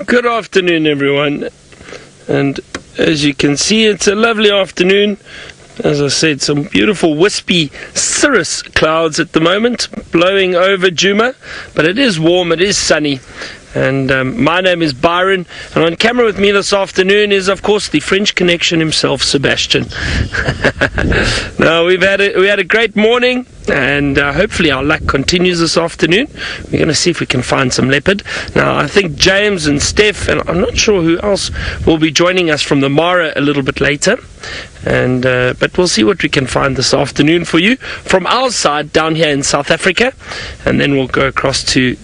Good afternoon, everyone. And as you can see, it's a lovely afternoon. As I said, some beautiful wispy cirrus clouds at the moment blowing over Djuma, but it is warm, it is sunny. And my name is Byron, and on camera with me this afternoon is, of course, the French connection himself, Sebastian. Now, we had a great morning, and hopefully our luck continues this afternoon. We're going to see if we can find some leopard. Now, I think James and Steph, and I'm not sure who else, will be joining us from the Mara a little bit later. And but we'll see what we can find this afternoon for you from our side down here in South Africa, and then we'll go across to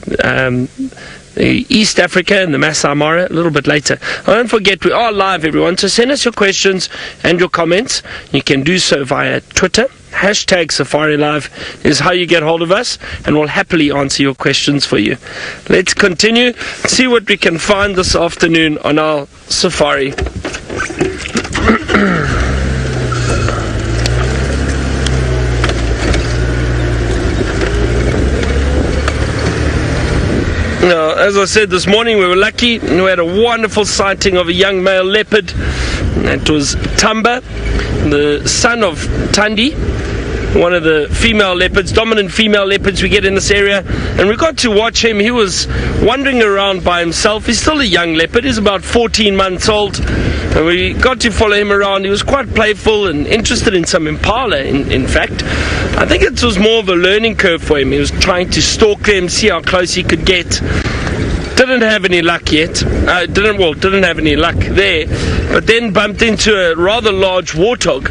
East Africa and the Masai Mara a little bit later. And don't forget, we are live, everyone, so send us your questions and your comments. You can do so via Twitter. Hashtag Safari Live is how you get hold of us, and we'll happily answer your questions for you. Let's continue, see what we can find this afternoon on our safari. Now, as I said this morning, we were lucky. We had a wonderful sighting of a young male leopard. That was Tamba, the son of Tandi, one of the female leopards, dominant female leopards we get in this area. And we got to watch him. He was wandering around by himself. He's still a young leopard. He's about 14 months old. And we got to follow him around. He was quite playful and interested in some impala, in fact. I think it was more of a learning curve for him. He was trying to stalk them, see how close he could get. Didn't have any luck yet. Didn't have any luck there. But then bumped into a rather large warthog.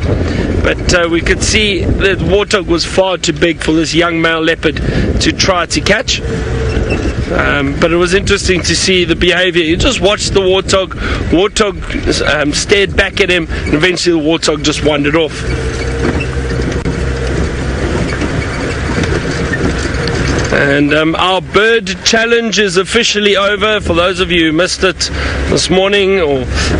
But we could see that the warthog was far too big for this young male leopard to try to catch. But it was interesting to see the behavior. You just watched the warthog. Warthog stared back at him, and eventually the warthog just wandered off. And our bird challenge is officially over. For those of you who missed it this morning,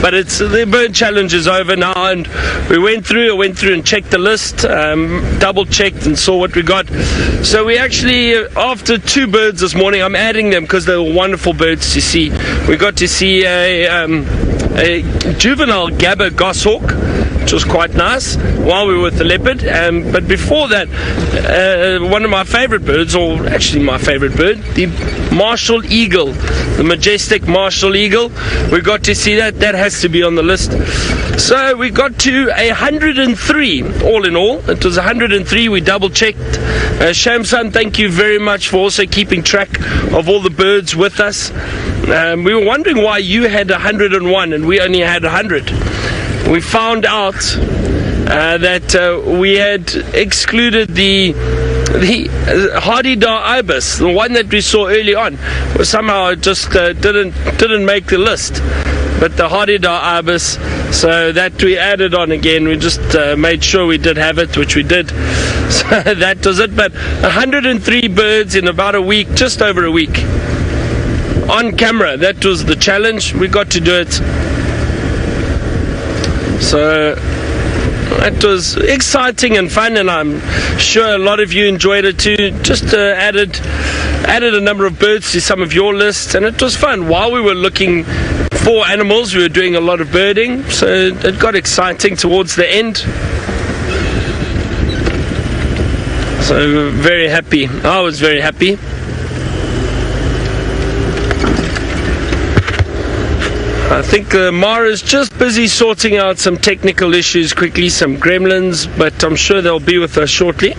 but the bird challenge is over now. And I went through and checked the list, double checked and saw what we got. So we actually, after 2 birds this morning, I'm adding them because they were wonderful birds to see. We got to see a juvenile gabber goshawk, which was quite nice, while we were with the leopard. But before that, one of my favorite birds, or actually my favorite bird, the martial eagle, the majestic martial eagle. We got to see that. That has to be on the list. So we got to 103 all in all. It was 103. We double checked. Shamsan, thank you very much for also keeping track of all the birds with us. We were wondering why you had 101 and we only had 100. We found out that we had excluded the Hardy-Dar ibis, the one that we saw early on. Somehow it just didn't make the list. But the Hardy-Dar ibis, so that we added on again. We just made sure we did have it, which we did. So that was it. But 103 birds in about a week, just over a week. On camera, that was the challenge. We got to do it. So it was exciting and fun, and I'm sure a lot of you enjoyed it too. Just added a number of birds to some of your lists, and it was fun. While we were looking for animals, we were doing a lot of birding, so it got exciting towards the end. So very happy. I was very happy. I think Mara's just busy sorting out some technical issues quickly, some gremlins, but I'm sure they'll be with us shortly.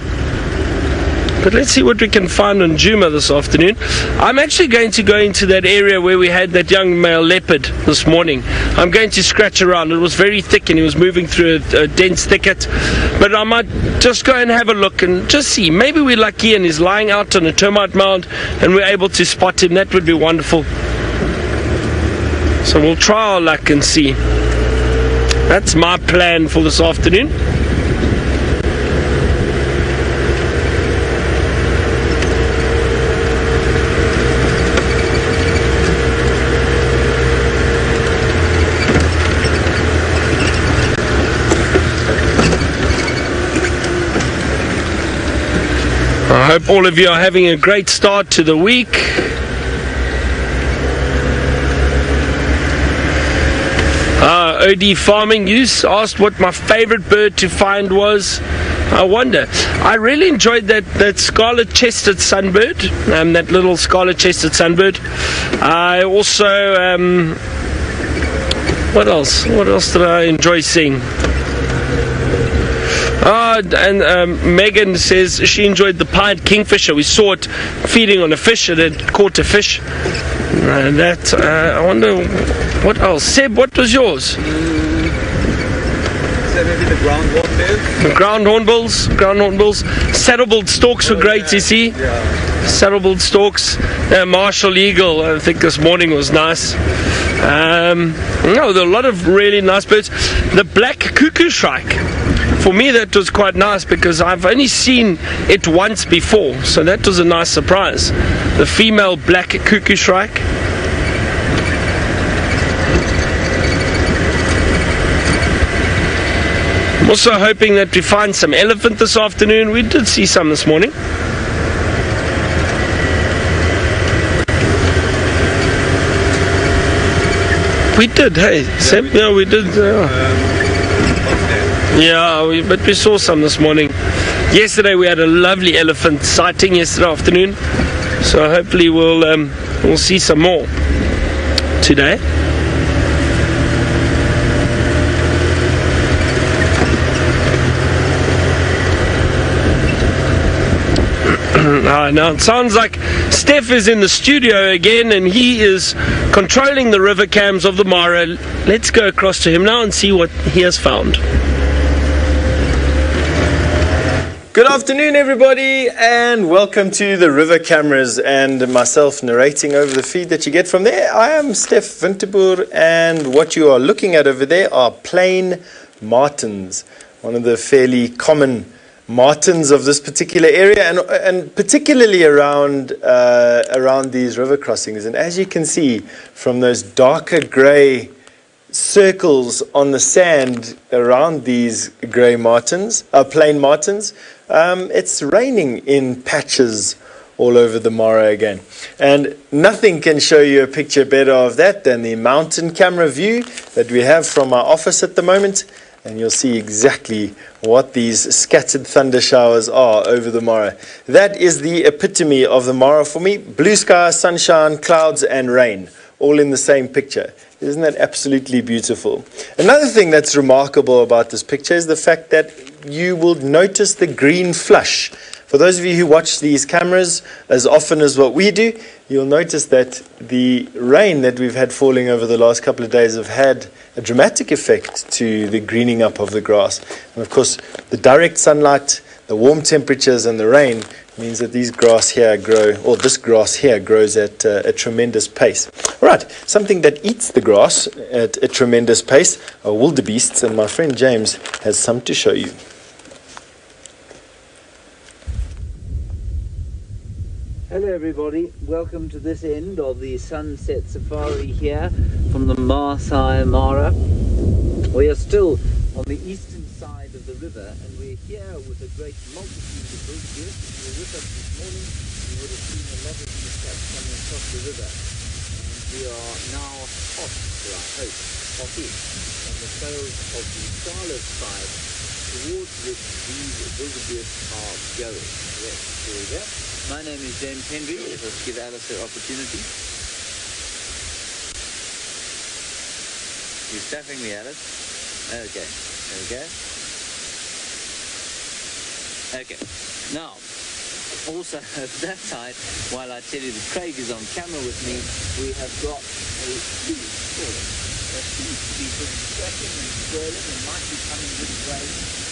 But let's see what we can find on Djuma this afternoon. I'm actually going to go into that area where we had that young male leopard this morning. I'm going to scratch around. It was very thick and he was moving through a dense thicket. But I might just go and have a look and just see. Maybe we're lucky and he's lying out on a termite mound and we're able to spot him. That would be wonderful. So we'll try our luck and see. That's my plan for this afternoon. I hope all of you are having a great start to the week. OD farming use. Asked what my favorite bird to find was. I wonder. I really enjoyed that scarlet-chested sunbird, that little scarlet-chested sunbird. I also, what else? What else did I enjoy seeing? Megan says she enjoyed the pied kingfisher. We saw it feeding on a fish. It had caught a fish. I wonder what else. Seb, what was yours? Maybe the ground hornbills. The ground hornbills. Saddle-billed storks were great, you see. Yeah. Saddle-billed storks. Marshall eagle, I think this morning was nice. There are a lot of really nice birds. The black cuckoo shrike. For me, that was quite nice because I've only seen it once before, so that was a nice surprise. The female black cuckoo shrike. I'm also hoping that we find some elephant this afternoon. We did see some this morning. We did, hey, Seb? Yeah, we did. But we saw some this morning. Yesterday we had a lovely elephant sighting yesterday afternoon, so hopefully we'll see some more today. Now it sounds like Steph is in the studio again and he is controlling the river cams of the Mara. Let's go across to him now and see what he has found. Good afternoon, everybody, and welcome to the river cameras and myself narrating over the feed that you get from there. I am Steph Winterboer, and what you are looking at over there are plain martins, one of the fairly common martins of this particular area, and particularly around these river crossings. And as you can see from those darker grey circles on the sand around these grey martins, plain martins, it's raining in patches all over the Mara again. And nothing can show you a picture better of that than the mountain camera view that we have from our office at the moment. And you'll see exactly what these scattered thunder showers are over the Mara. That is the epitome of the Mara for me. Blue sky, sunshine, clouds and rain, all in the same picture. Isn't that absolutely beautiful? Another thing that's remarkable about this picture is the fact that you will notice the green flush. For those of you who watch these cameras as often as what we do, you'll notice that the rain that we've had falling over the last couple of days have had a dramatic effect to the greening up of the grass. And of course, the direct sunlight, the warm temperatures and the rain means that these grass here grow, or this grass here grows at a tremendous pace. All right, something that eats the grass at a tremendous pace are wildebeests, and my friend James has some to show you. Hello everybody, welcome to this end of the sunset safari here from the Maasai Mara. We are still on the eastern side of the river and we're here with a great multitude of wildebeest. If you were with us this morning, you would have seen a lot of these cats coming across the river. And we are now hot, or I hope, hotty on the trails of the Scarlet side towards which these wildebeest are going. Yes, here we go. My name is James Henry. Let us give Alice her opportunity. You're stuffing me, Alice. Okay, there we go. Okay, now, also at that side, while I tell you that Craig is on camera with me, we have got a huge squirrel that seems to be sort of scratching and swirling and might be coming this way.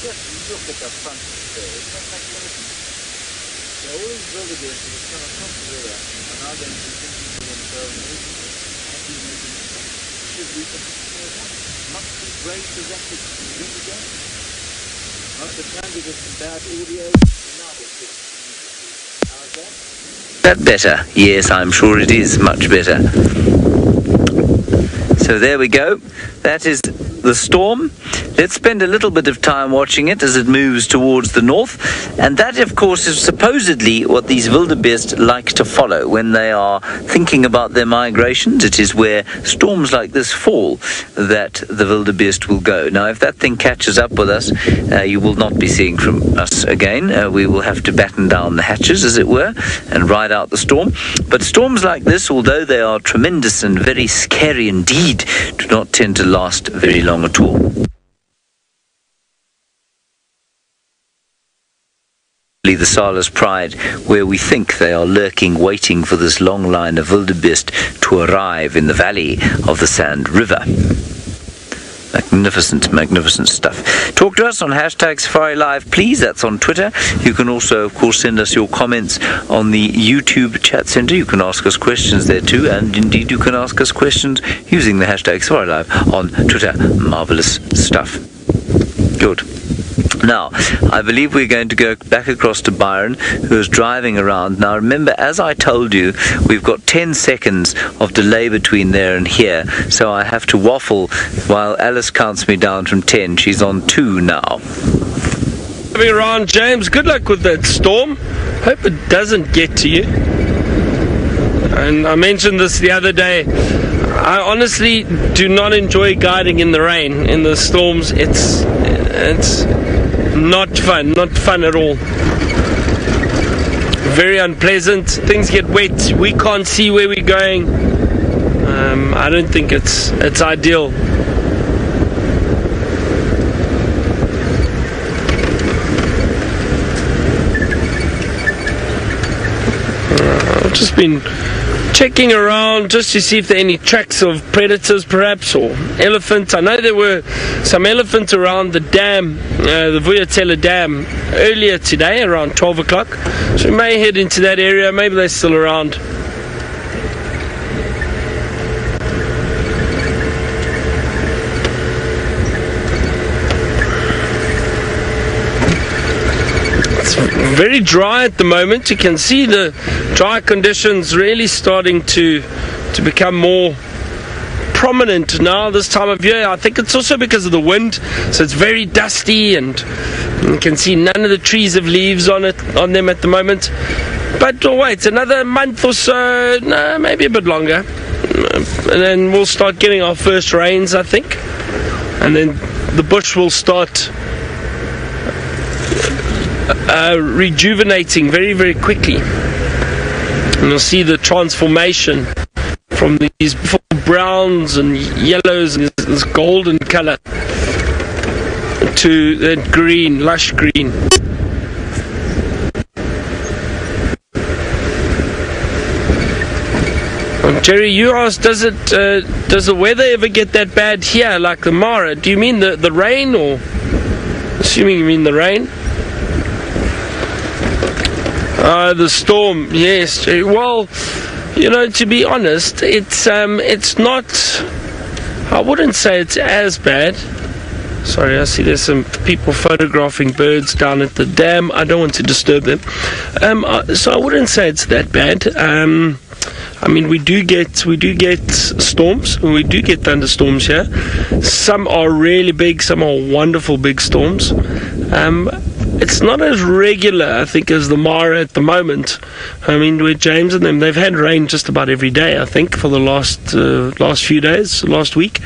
Just look at the front of the squirrel. Isn't that magnificent? So all these wildebeest that have come across the river are now going to be thinking to themselves, should we participate in that? Must we brave the rapid wind again? Not the time to get some bad audio. Now we'll fix it. How's that? That better? Yes, I'm sure it is much better. So there we go. That is the storm. let's spend a little bit of time watching it as it moves towards the north. And that, of course, is supposedly what these wildebeest like to follow when they are thinking about their migrations. It is where storms like this fall that the wildebeest will go. Now, if that thing catches up with us, you will not be seeing from us again. We will have to batten down the hatches, as it were, and ride out the storm. But storms like this, although they are tremendous and very scary indeed, do not tend to last very long at all. The Sala's Pride, where we think they are lurking, waiting for this long line of wildebeest to arrive in the valley of the Sand River. Magnificent, magnificent stuff. Talk to us on hashtag Safari Live, please. That's on Twitter. You can also, of course, send us your comments on the YouTube chat center. You can ask us questions there too, and indeed you can ask us questions using the hashtag Safari Live on Twitter. Marvelous stuff. Good. Now, I believe we're going to go back across to Byron, who is driving around. Now, remember, as I told you, we've got 10 seconds of delay between there and here, so I have to waffle while Alice counts me down from 10. She's on 2 now. Driving around, James. Good luck with that storm. Hope it doesn't get to you. And I mentioned this the other day. I honestly do not enjoy guiding in the rain, in the storms. It's not fun at all. Very unpleasant. Things get wet. We can't see where we're going. I don't think it's ideal. I've just been checking around just to see if there are any tracks of predators perhaps, or elephants. I know there were some elephants around the dam, the Vuyatela Dam, earlier today around 12 o'clock. So we may head into that area. Maybe they're still around. Very dry at the moment. You can see the dry conditions really starting to become more prominent now this time of year. I think it's also because of the wind, so it's very dusty, and you can see none of the trees have leaves on them at the moment. But wait, another month or so, no, maybe a bit longer, and then we'll start getting our first rains, I think, and then the bush will start rejuvenating very, very quickly, and you'll see the transformation from these browns and yellows and this golden color to that green, lush green. Jerry, you asked, does the weather ever get that bad here, like the Mara? Do you mean the rain, or assuming you mean the rain? The storm, yes. Well, you know, to be honest, it's not, I wouldn't say it's as bad. Sorry, I see there's some people photographing birds down at the dam. I don't want to disturb them. So I wouldn't say it's that bad. I mean, we do get storms, we do get thunderstorms here. Some are really big, some are wonderful big storms. It's not as regular, I think, as the Mara at the moment. I mean, with James and them, they've had rain just about every day, I think, for the last few days, last week.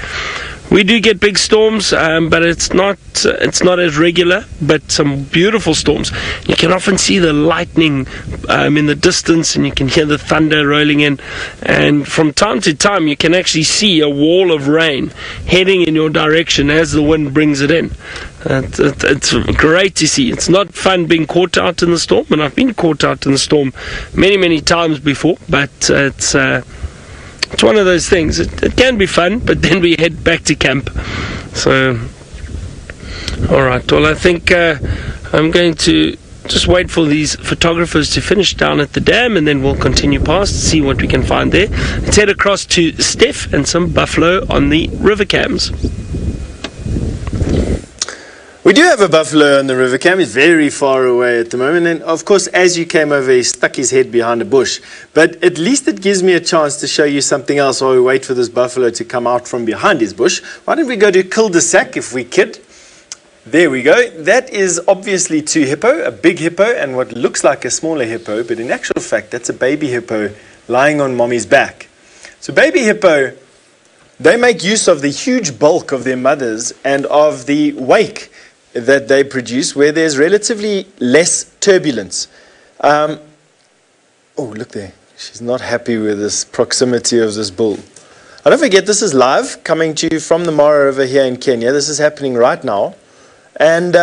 We do get big storms, but it's not as regular. But some beautiful storms. You can often see the lightning in the distance, and you can hear the thunder rolling in. And from time to time, you can actually see a wall of rain heading in your direction as the wind brings it in. It's great to see. It's not fun being caught out in the storm, and I've been caught out in the storm many, many times before. But it's one of those things. It can be fun, but then we head back to camp. So, alright, well, I think I'm going to just wait for these photographers to finish down at the dam, and then we'll continue past, see what we can find there. Let's head across to Steph and some buffalo on the river cams. We We do have a buffalo on the river cam. He's very far away at the moment. And of course, as you came over, he stuck his head behind a bush. But at least it gives me a chance to show you something else while we wait for this buffalo to come out from behind his bush. Why don't we go to cul-de-sac if we could? There we go. That is obviously two hippo, a big hippo and what looks like a smaller hippo. But in actual fact, that's a baby hippo lying on mommy's back. So baby hippo, they make use of the huge bulk of their mothers and of the wake that they produce where there's relatively less turbulence. Oh, look there. She's not happy with this proximity of this bull. Don't forget, this is live, coming to you from the Mara over here in Kenya. This is happening right now. And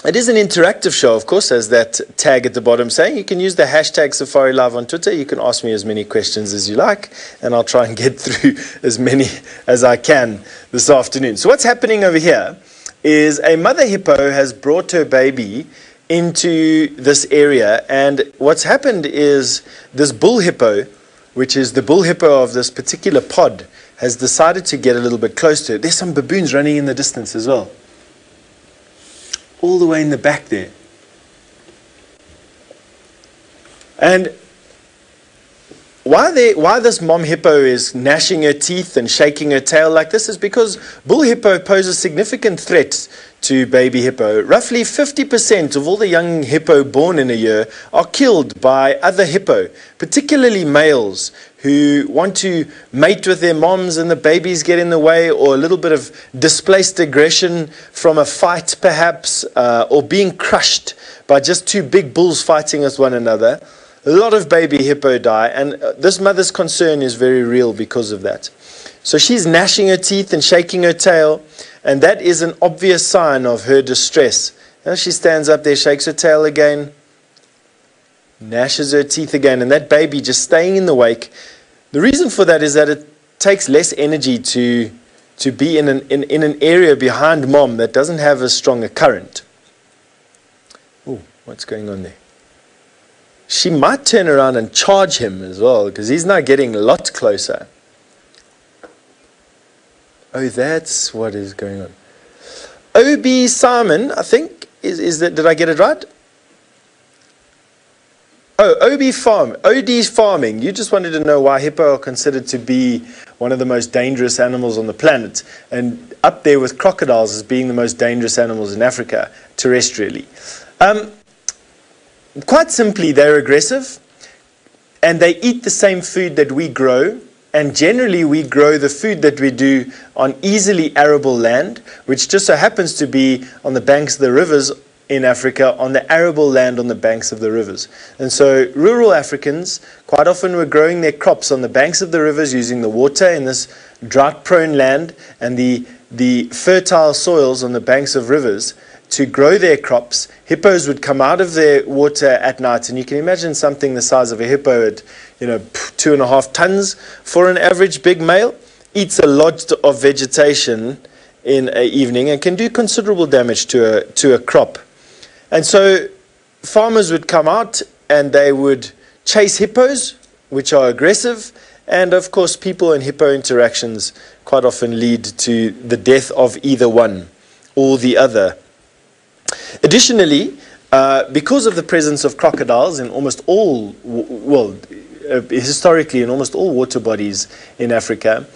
it is an interactive show, of course, as that tag at the bottom saying. You can use the hashtag Safari Live on Twitter. You can ask me as many questions as you like, and I'll try and get through as many as I can this afternoon. So what's happening over here is a mother hippo has brought her baby into this area, and what's happened is this bull hippo, which is the bull hippo of this particular pod, has decided to get a little bit close to it. There's some baboons running in the distance as well. All the way in the back there. And why this mom hippo is gnashing her teeth and shaking her tail like this is because bull hippo pose a significant threat to baby hippo. Roughly 50% of all the young hippo born in a year are killed by other hippo, particularly males who want to mate with their moms and the babies get in the way, or a little bit of displaced aggression from a fight perhaps, or being crushed by just two big bulls fighting with one another. A lot of baby hippo die, and this mother's concern is very real because of that. So she's gnashing her teeth and shaking her tail, and that is an obvious sign of her distress. Now she stands up there, shakes her tail again, gnashes her teeth again, and that baby just staying in the wake. The reason for that is that it takes less energy to be in an area behind mom that doesn't have as strong a current. Oh, what's going on there? She might turn around and charge him as well, because he's now getting a lot closer. Oh, that's what is going on. O.B. Simon, I think, is that, did I get it right? Oh, OD's farming. You just wanted to know why hippo are considered to be one of the most dangerous animals on the planet, and up there with crocodiles as being the most dangerous animals in Africa, terrestrially. Quite simply, they're aggressive, and they eat the same food that we grow, and generally we grow the food that we do on easily arable land, which just so happens to be on the banks of the rivers in Africa, on the arable land on the banks of the rivers. And so rural Africans quite often were growing their crops on the banks of the rivers using the water in this drought-prone land and the fertile soils on the banks of rivers to grow their crops. Hippos would come out of their water at night, and you can imagine something the size of a hippo at 2.5 tons for an average big male, eats a lot of vegetation in an evening and can do considerable damage to a crop. And so farmers would come out and they would chase hippos, which are aggressive, and of course people and hippo interactions quite often lead to the death of either one or the other. Additionally, because of the presence of crocodiles in almost all, historically in almost all water bodies in Africa,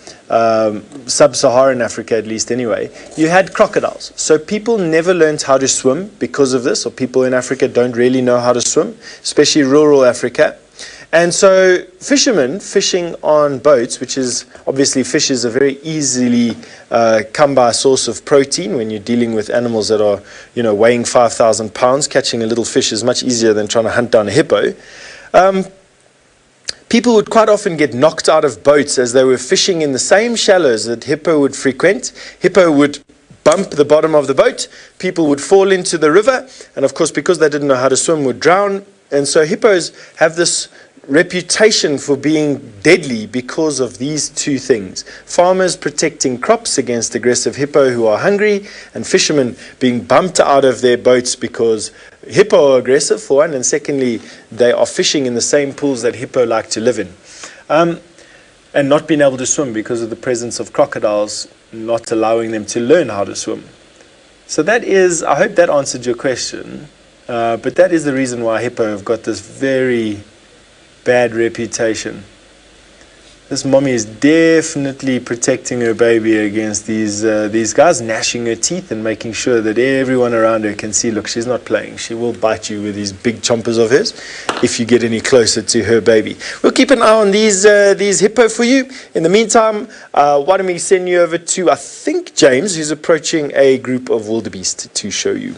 sub-Saharan Africa at least anyway, you had crocodiles. So people never learned how to swim because of this, or people in Africa don't really know how to swim, especially rural Africa. And so fishermen fishing on boats, which is obviously fish is a very easily come by source of protein when you're dealing with animals that are weighing 5,000 pounds. Catching a little fish is much easier than trying to hunt down a hippo. People would quite often get knocked out of boats as they were fishing in the same shallows that hippo would frequent. Hippo would bump the bottom of the boat, people would fall into the river, and of course because they didn't know how to swim would drown. And so hippos have this reputation for being deadly because of these two things. Farmers protecting crops against aggressive hippo who are hungry, and fishermen being bumped out of their boats because hippo are aggressive for one, and secondly they are fishing in the same pools that hippo like to live in, and not being able to swim because of the presence of crocodiles not allowing them to learn how to swim. So that is, I hope that answered your question, but that is the reason why hippo have got this very bad reputation. This mommy is definitely protecting her baby against these guys, gnashing her teeth and making sure that everyone around her can see, look, she's not playing. She will bite you with these big chompers of hers if you get any closer to her baby. We'll keep an eye on these hippo for you. In the meantime, why don't we send you over to, I think, James, who's approaching a group of wildebeest to show you.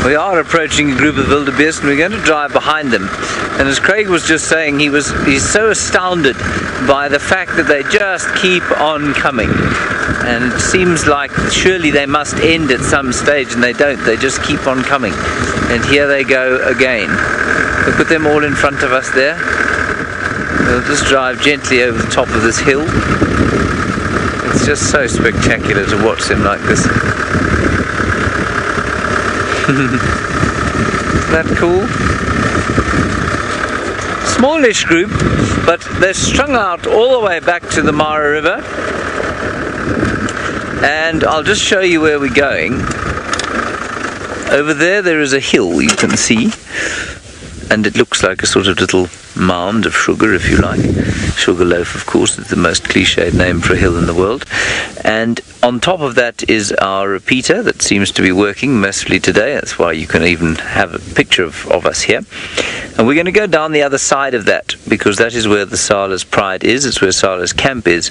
We are approaching a group of wildebeest and we're going to drive behind them. And as Craig was just saying, he's so astounded by the fact that they just keep on coming. And it seems like surely they must end at some stage, and they don't. They just keep on coming. And here they go again. Look at them all in front of us there. We'll just drive gently over the top of this hill. It's just so spectacular to watch them like this. Isn't that cool? Smallish group, but they're strung out all the way back to the Mara River. And I'll just show you where we're going. Over there is a hill you can see, and it looks like a sort of little mound of sugar, if you like. Sugarloaf, of course, is the most cliched name for a hill in the world. And on top of that is our repeater that seems to be working mercifully today. That's why you can even have a picture of us here. And we're going to go down the other side of that, because that is where the Sala's Pride is. It's where Sala's camp is,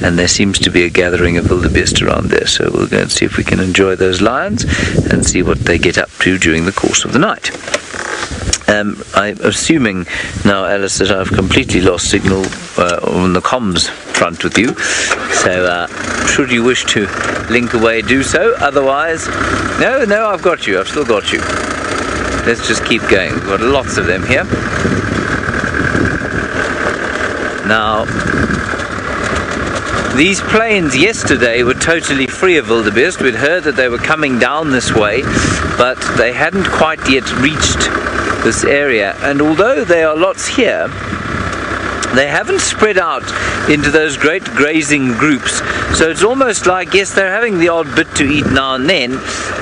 and there seems to be a gathering of wildebeest around there. So we'll go and see if we can enjoy those lions and see what they get up to during the course of the night. I'm assuming now, Alice, that I've completely lost signal on the comms front with you. So should you wish to link away, do so. Otherwise, no, I've got you. I've still got you. Let's just keep going. We've got lots of them here. Now, these plains yesterday were totally free of wildebeest. We'd heard that they were coming down this way, but they hadn't quite yet reached this area. And although there are lots here, they haven't spread out into those great grazing groups. So it's almost like, yes, they're having the odd bit to eat now and then,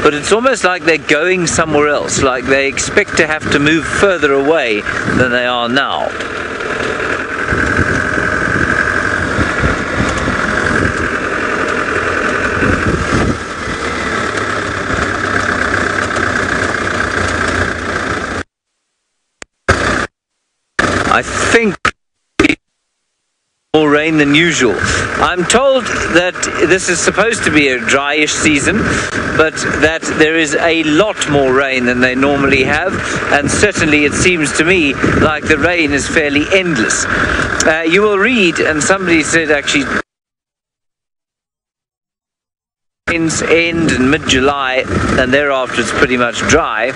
but it's almost like they're going somewhere else, like they expect to have to move further away than they are now. I think more rain than usual. I'm told that this is supposed to be a dryish season, but that there is a lot more rain than they normally have, and certainly it seems to me like the rain is fairly endless. You will read, and somebody said actually rains end in mid-July and thereafter it's pretty much dry.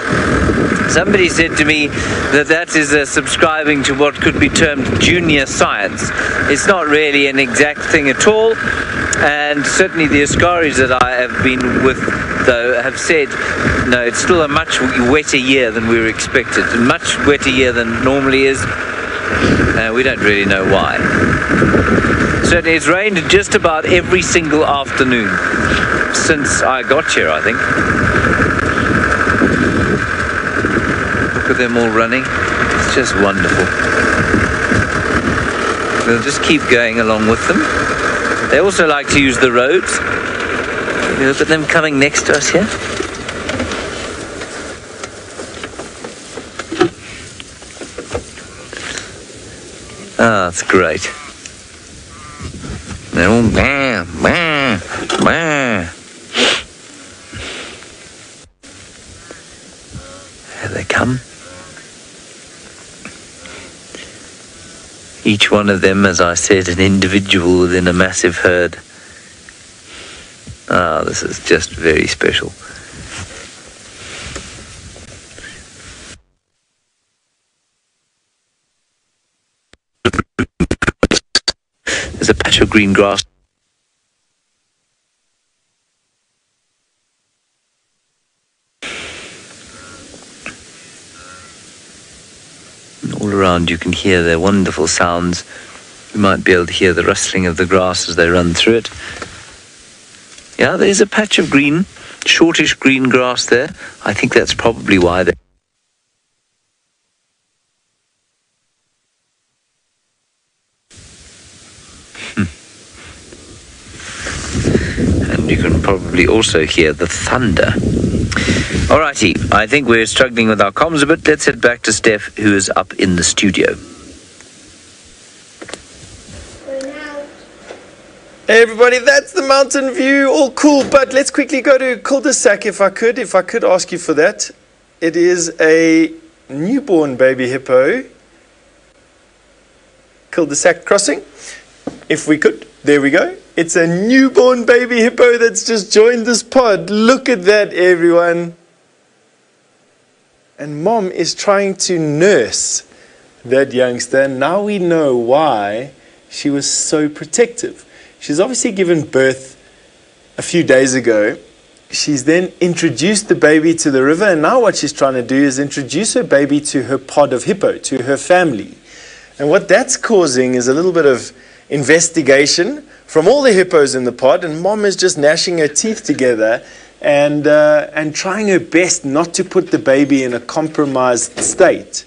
Somebody said to me that that is subscribing to what could be termed junior science. It's not really an exact thing at all, and certainly the Ascaris that I have been with, though, have said no, it's still a much wetter year than we were expected, a much wetter year than normally is. We don't really know why. Certainly it's rained just about every single afternoon since I got here, I think. Look at them all running. It's just wonderful. We'll just keep going along with them. They also like to use the roads. You look at them coming next to us here. Ah, that's great. They're all bah, bah, bah. There they come. Each one of them, as I said, an individual within a massive herd. Ah, this is just very special. There's a patch of green grass. And all around you can hear their wonderful sounds We might be able to hear the rustling of the grass as they run through it. Yeah, there's a patch of green, shortish green grass there. I think that's probably why they... And you can probably also hear the thunder. Alrighty, I think we're struggling with our comms a bit. Let's head back to Steph, who is up in the studio. Hey everybody, that's the mountain view, all cool, but let's quickly go to cul-de-sac if I could ask you for that. It is a newborn baby hippo cul-de-sac crossing. If we could, there we go. It's a newborn baby hippo that's just joined this pod. Look at that, everyone. And mom is trying to nurse that youngster. Now we know why she was so protective. She's obviously given birth a few days ago. She's then introduced the baby to the river, and now what she's trying to do is introduce her baby to her pod of hippo, to her family. And what that's causing is a little bit of investigation from all the hippos in the pod, and mom is just gnashing her teeth together and trying her best not to put the baby in a compromised state.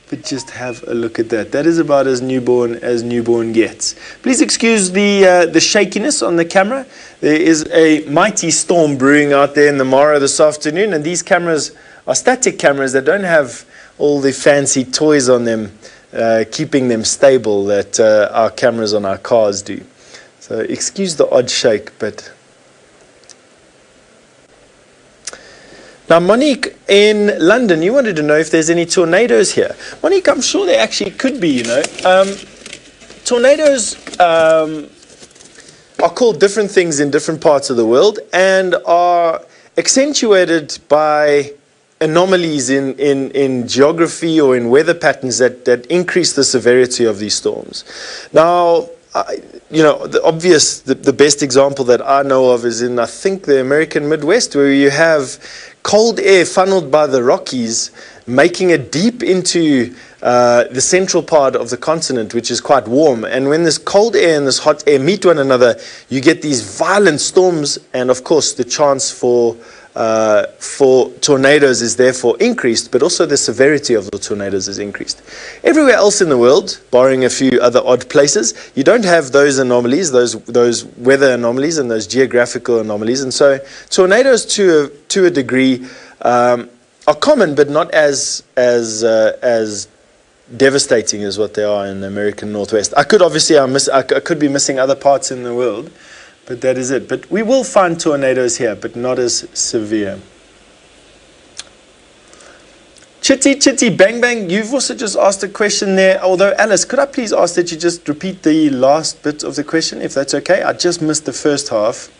But just have a look at that. That is about as newborn gets. Please excuse the shakiness on the camera. There is a mighty storm brewing out there in the Mara this afternoon, and these cameras are static cameras that don't have all the fancy toys on them, keeping them stable that our cameras on our cars do. So excuse the odd shake, but... Now, Monique, in London, you wanted to know if there's any tornadoes here. Monique, I'm sure there actually could be, you know. Tornadoes are called different things in different parts of the world and are accentuated by anomalies in geography or in weather patterns that increase the severity of these storms. Now, you know, the best example that I know of is in, I think, the American Midwest, where you have cold air funneled by the Rockies, making it deep into the central part of the continent, which is quite warm. And when this cold air and this hot air meet one another, you get these violent storms, and of course the chance for tornadoes is therefore increased, but also the severity of the tornadoes is increased. Everywhere else in the world, barring a few other odd places, you don't have those anomalies, those weather anomalies and those geographical anomalies, and so tornadoes to a degree are common, but not as devastating as what they are in the American Northwest. I could be missing other parts in the world, but that is it. But we will find tornadoes here, but not as severe. Chitty, bang, bang. You've also just asked a question there. Although, Alice, could I please ask that you just repeat the last bit of the question, if that's okay? I just missed the first half.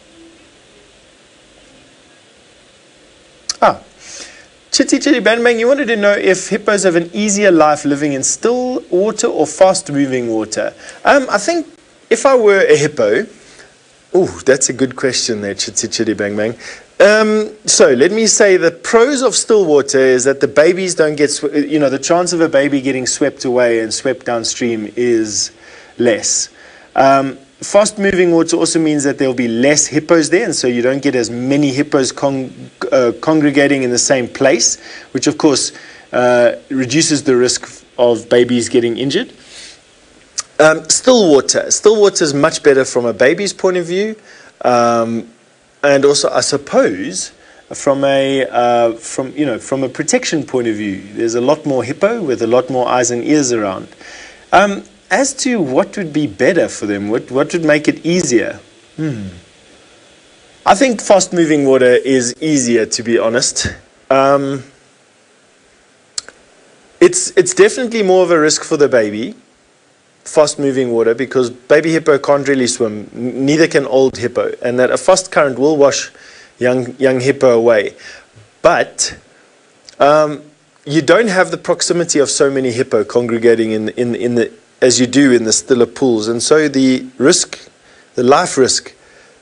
Chitty, bang, bang. You wanted to know if hippos have an easier life living in still water or fast-moving water. I think if I were a hippo... Oh, that's a good question there, chitty, bang, bang. So let me say the pros of still water is that the babies don't get, the chance of a baby getting swept away and swept downstream is less. Fast-moving water also means that there will be less hippos there, and so you don't get as many hippos congregating in the same place, which of course reduces the risk of babies getting injured. Still water is much better from a baby's point of view, and also I suppose from a protection point of view. There's a lot more hippo with a lot more eyes and ears around. As to what would be better for them, what would make it easier? I think fast-moving water is easier, to be honest. It's definitely more of a risk for the baby. Fast-moving water, because baby hippo can't really swim, neither can old hippo, and that a fast current will wash young hippo away. But you don't have the proximity of so many hippo congregating in the as you do in the stiller pools, and so the life risk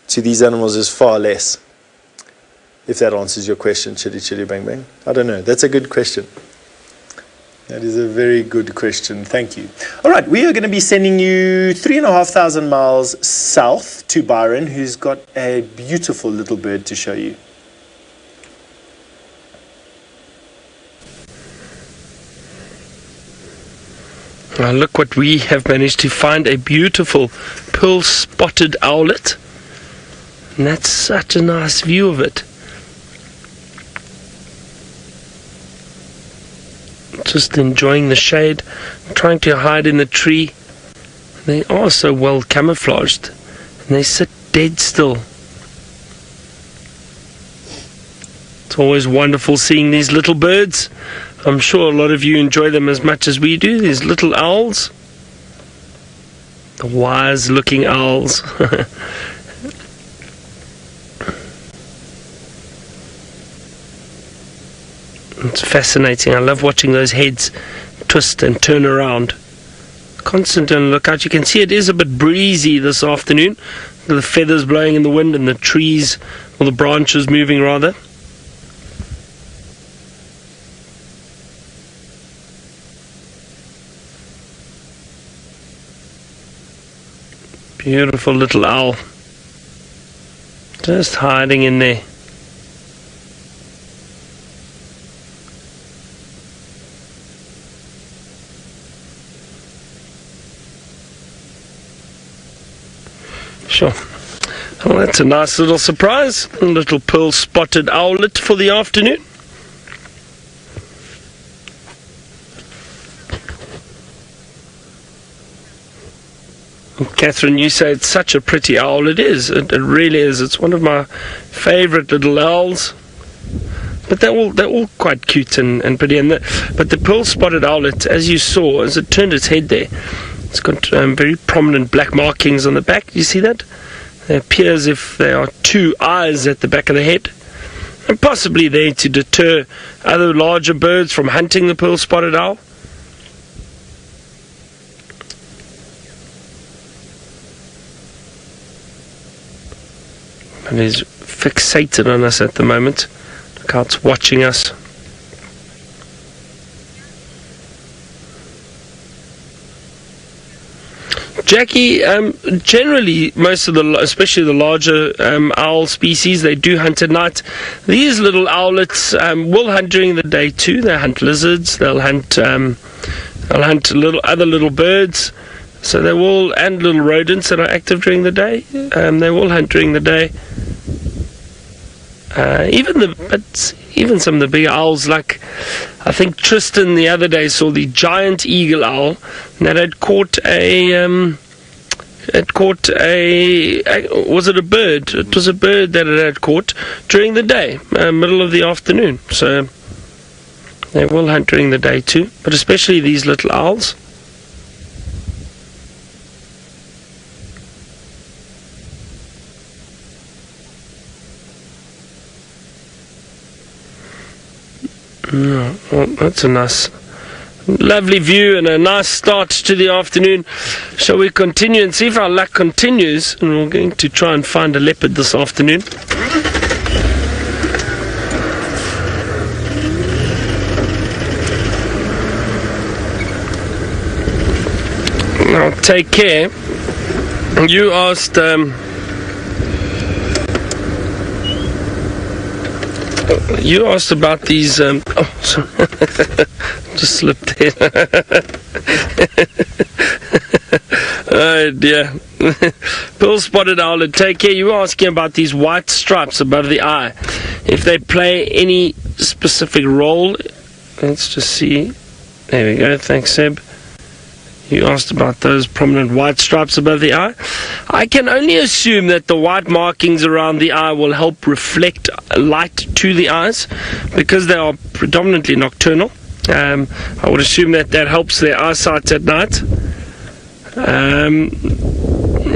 to these animals is far less. If that answers your question, chitty bang bang. I don't know. That's a good question. That is a very good question. Thank you. All right, we are going to be sending you 3,500 miles south to Byron, who's got a beautiful little bird to show you. Now look what we have managed to find, a beautiful pearl-spotted owlet. And that's such a nice view of it. Just enjoying the shade, trying to hide in the tree. They are so well camouflaged, and they sit dead still. It's always wonderful seeing these little birds. I'm sure a lot of you enjoy them as much as we do, these little owls. The wise looking owls. It's fascinating. I love watching those heads twist and turn around. Constant on the lookout. You can see it is a bit breezy this afternoon. The feathers blowing in the wind and the trees, or the branches moving rather. Beautiful little owl. Just hiding in there. Sure. Well, that's a nice little surprise. A little pearl-spotted owlet for the afternoon. Catherine, you say it's such a pretty owl. It is. It really is. It's one of my favourite little owls. But they're all quite cute and pretty. But the pearl-spotted owlet, as you saw, as it turned its head there, it's got very prominent black markings on the back. Do you see that? It appears as if there are two eyes at the back of the head. And possibly there to deter other larger birds from hunting the pearl-spotted owl. And he's fixated on us at the moment. Look how it's watching us. Jackie, generally most of the, especially the larger owl species, they do hunt at night. These little owlets will hunt during the day too. They hunt lizards. They'll hunt other little birds. So they will, and little rodents that are active during the day. They will hunt during the day. Even some of the bigger owls, like I think Tristan the other day saw the giant eagle owl that had caught was it a bird? It was a bird that it had caught during the day, middle of the afternoon. So they will hunt during the day too, but especially these little owls. Well, that's a nice, lovely view and a nice start to the afternoon. Shall we continue and see if our luck continues? And we're going to try and find a leopard this afternoon. Now take care. You asked about these oh, sorry. Just slipped in. Oh dear. Pearl-spotted owlet, take care. You were asking about these white stripes above the eye, if they play any specific role. Let's just see. There we go. Thanks, Seb. You asked about those prominent white stripes above the eye. I can only assume that the white markings around the eye will help reflect light to the eyes, because they are predominantly nocturnal. I would assume that helps their eyesight at night.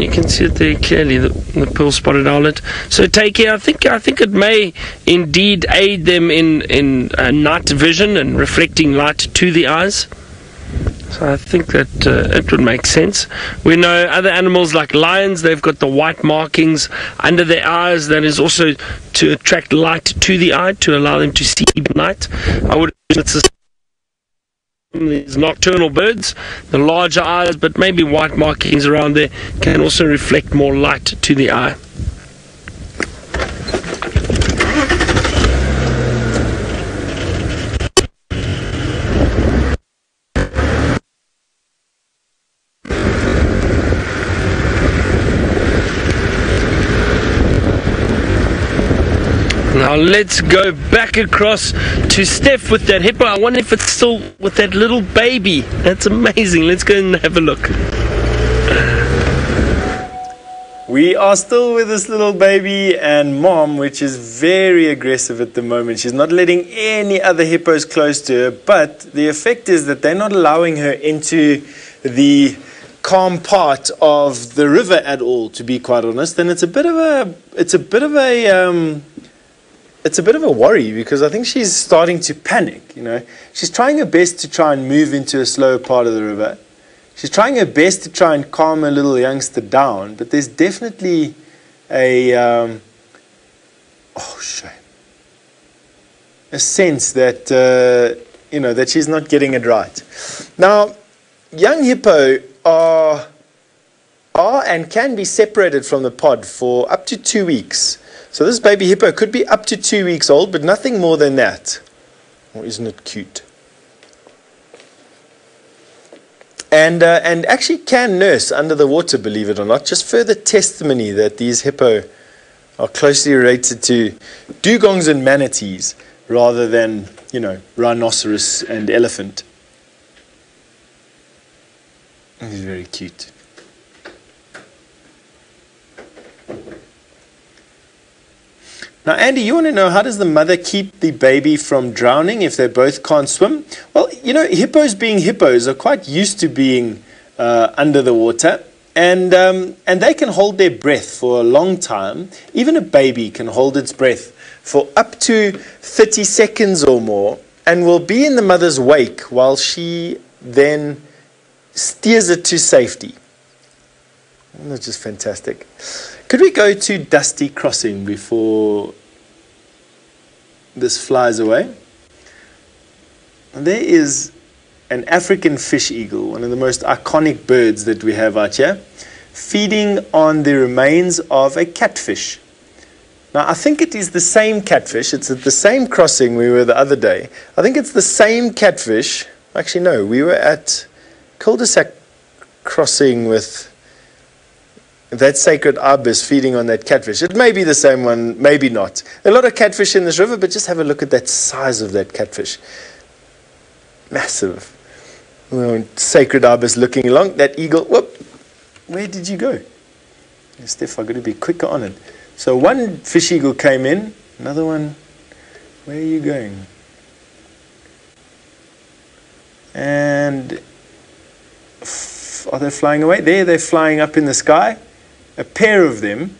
You can see it there clearly, the pearl-spotted owlet. So take care. I think it may indeed aid them in night vision and reflecting light to the eyes. So I think that it would make sense. We know other animals like lions, they've got the white markings under their eyes. That is also to attract light to the eye, to allow them to see at night. I would assume it's the these nocturnal birds. The larger eyes, but maybe white markings around there, can also reflect more light to the eye. Now let's go back across to Steph with that hippo. I wonder if it's still with that little baby. That's amazing. Let's go and have a look. We are still with this little baby and mom, which is very aggressive at the moment. She's not letting any other hippos close to her, but the effect is that they're not allowing her into the calm part of the river at all, to be quite honest. And it's a bit of a worry, because I think she's starting to panic, you know. She's trying her best to try and move into a slower part of the river. She's trying her best to try and calm her little youngster down, but there's definitely a sense that, you know, that she's not getting it right. Now, young hippo are and can be separated from the pod for up to 2 weeks. So this baby hippo could be up to 2 weeks old, but nothing more than that. Oh, isn't it cute? And actually can nurse under the water, believe it or not. Just further testimony that these hippo are closely related to dugongs and manatees rather than, you know, rhinoceros and elephant. He's very cute. Now, Andy, you want to know, how does the mother keep the baby from drowning if they both can't swim? Well, you know, hippos being hippos are quite used to being under the water, and they can hold their breath for a long time. Even a baby can hold its breath for up to 30 seconds or more, and will be in the mother's wake while she then steers it to safety. That's just fantastic. Could we go to Dusty Crossing before this flies away? And there is an African fish eagle, one of the most iconic birds that we have out here, feeding on the remains of a catfish. Now, I think it is the same catfish. It's at the same crossing we were the other day. I think it's the same catfish. Actually, no, we were at cul-de-sac crossing with that sacred ibis feeding on that catfish. It may be the same one, maybe not. There are a lot of catfish in this river, but just have a look at that size of that catfish. Massive. Sacred ibis looking along. That eagle, whoop, where did you go? Steph, I've got to be quicker on it. So one fish eagle came in, another one, where are you going? And are they flying away? There, they're flying up in the sky. A pair of them.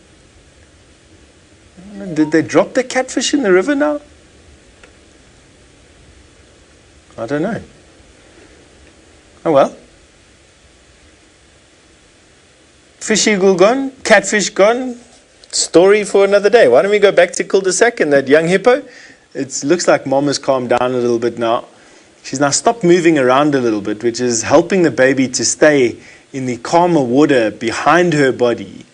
Did they drop the catfish in the river now? I don't know. Oh well. Fish eagle gone, catfish gone. Story for another day. Why don't we go back to cul-de-sac and that young hippo? It looks like mom has calmed down a little bit now. She's now stopped moving around a little bit, which is helping the baby to stay in the calmer water behind her body.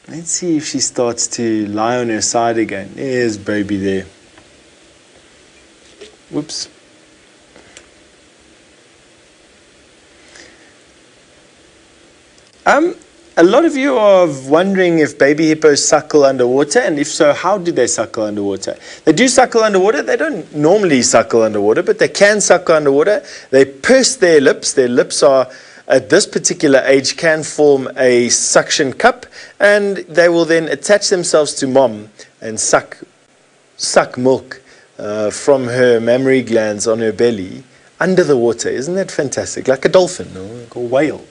Let's see if she starts to lie on her side again. There's baby there. Whoops. A lot of you are wondering if baby hippos suckle underwater, and if so, how do they suckle underwater? They do suckle underwater. They don't normally suckle underwater, but they can suckle underwater. They purse their lips. Their lips are, at this particular age, can form a suction cup, and they will then attach themselves to mom and suck milk from her mammary glands on her belly under the water. Isn't that fantastic? Like a dolphin or like a whale.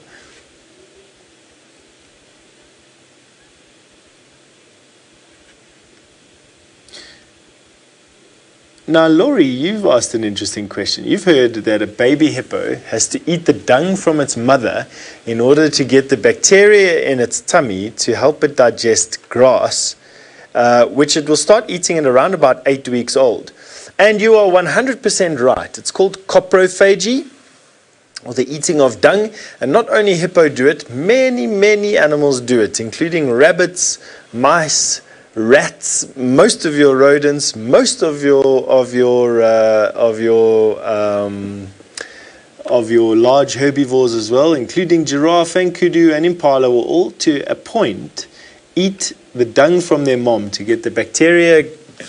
Now, Laurie, you've asked an interesting question. You've heard that a baby hippo has to eat the dung from its mother in order to get the bacteria in its tummy to help it digest grass, which it will start eating at around about 8 weeks old. And you are 100% right. It's called coprophagy, or the eating of dung. And not only hippo do it, many animals do it, including rabbits, mice, rats, most of your rodents, most of your large herbivores as well, including giraffe and kudu and impala, will all to a point eat the dung from their mom to get the bacteria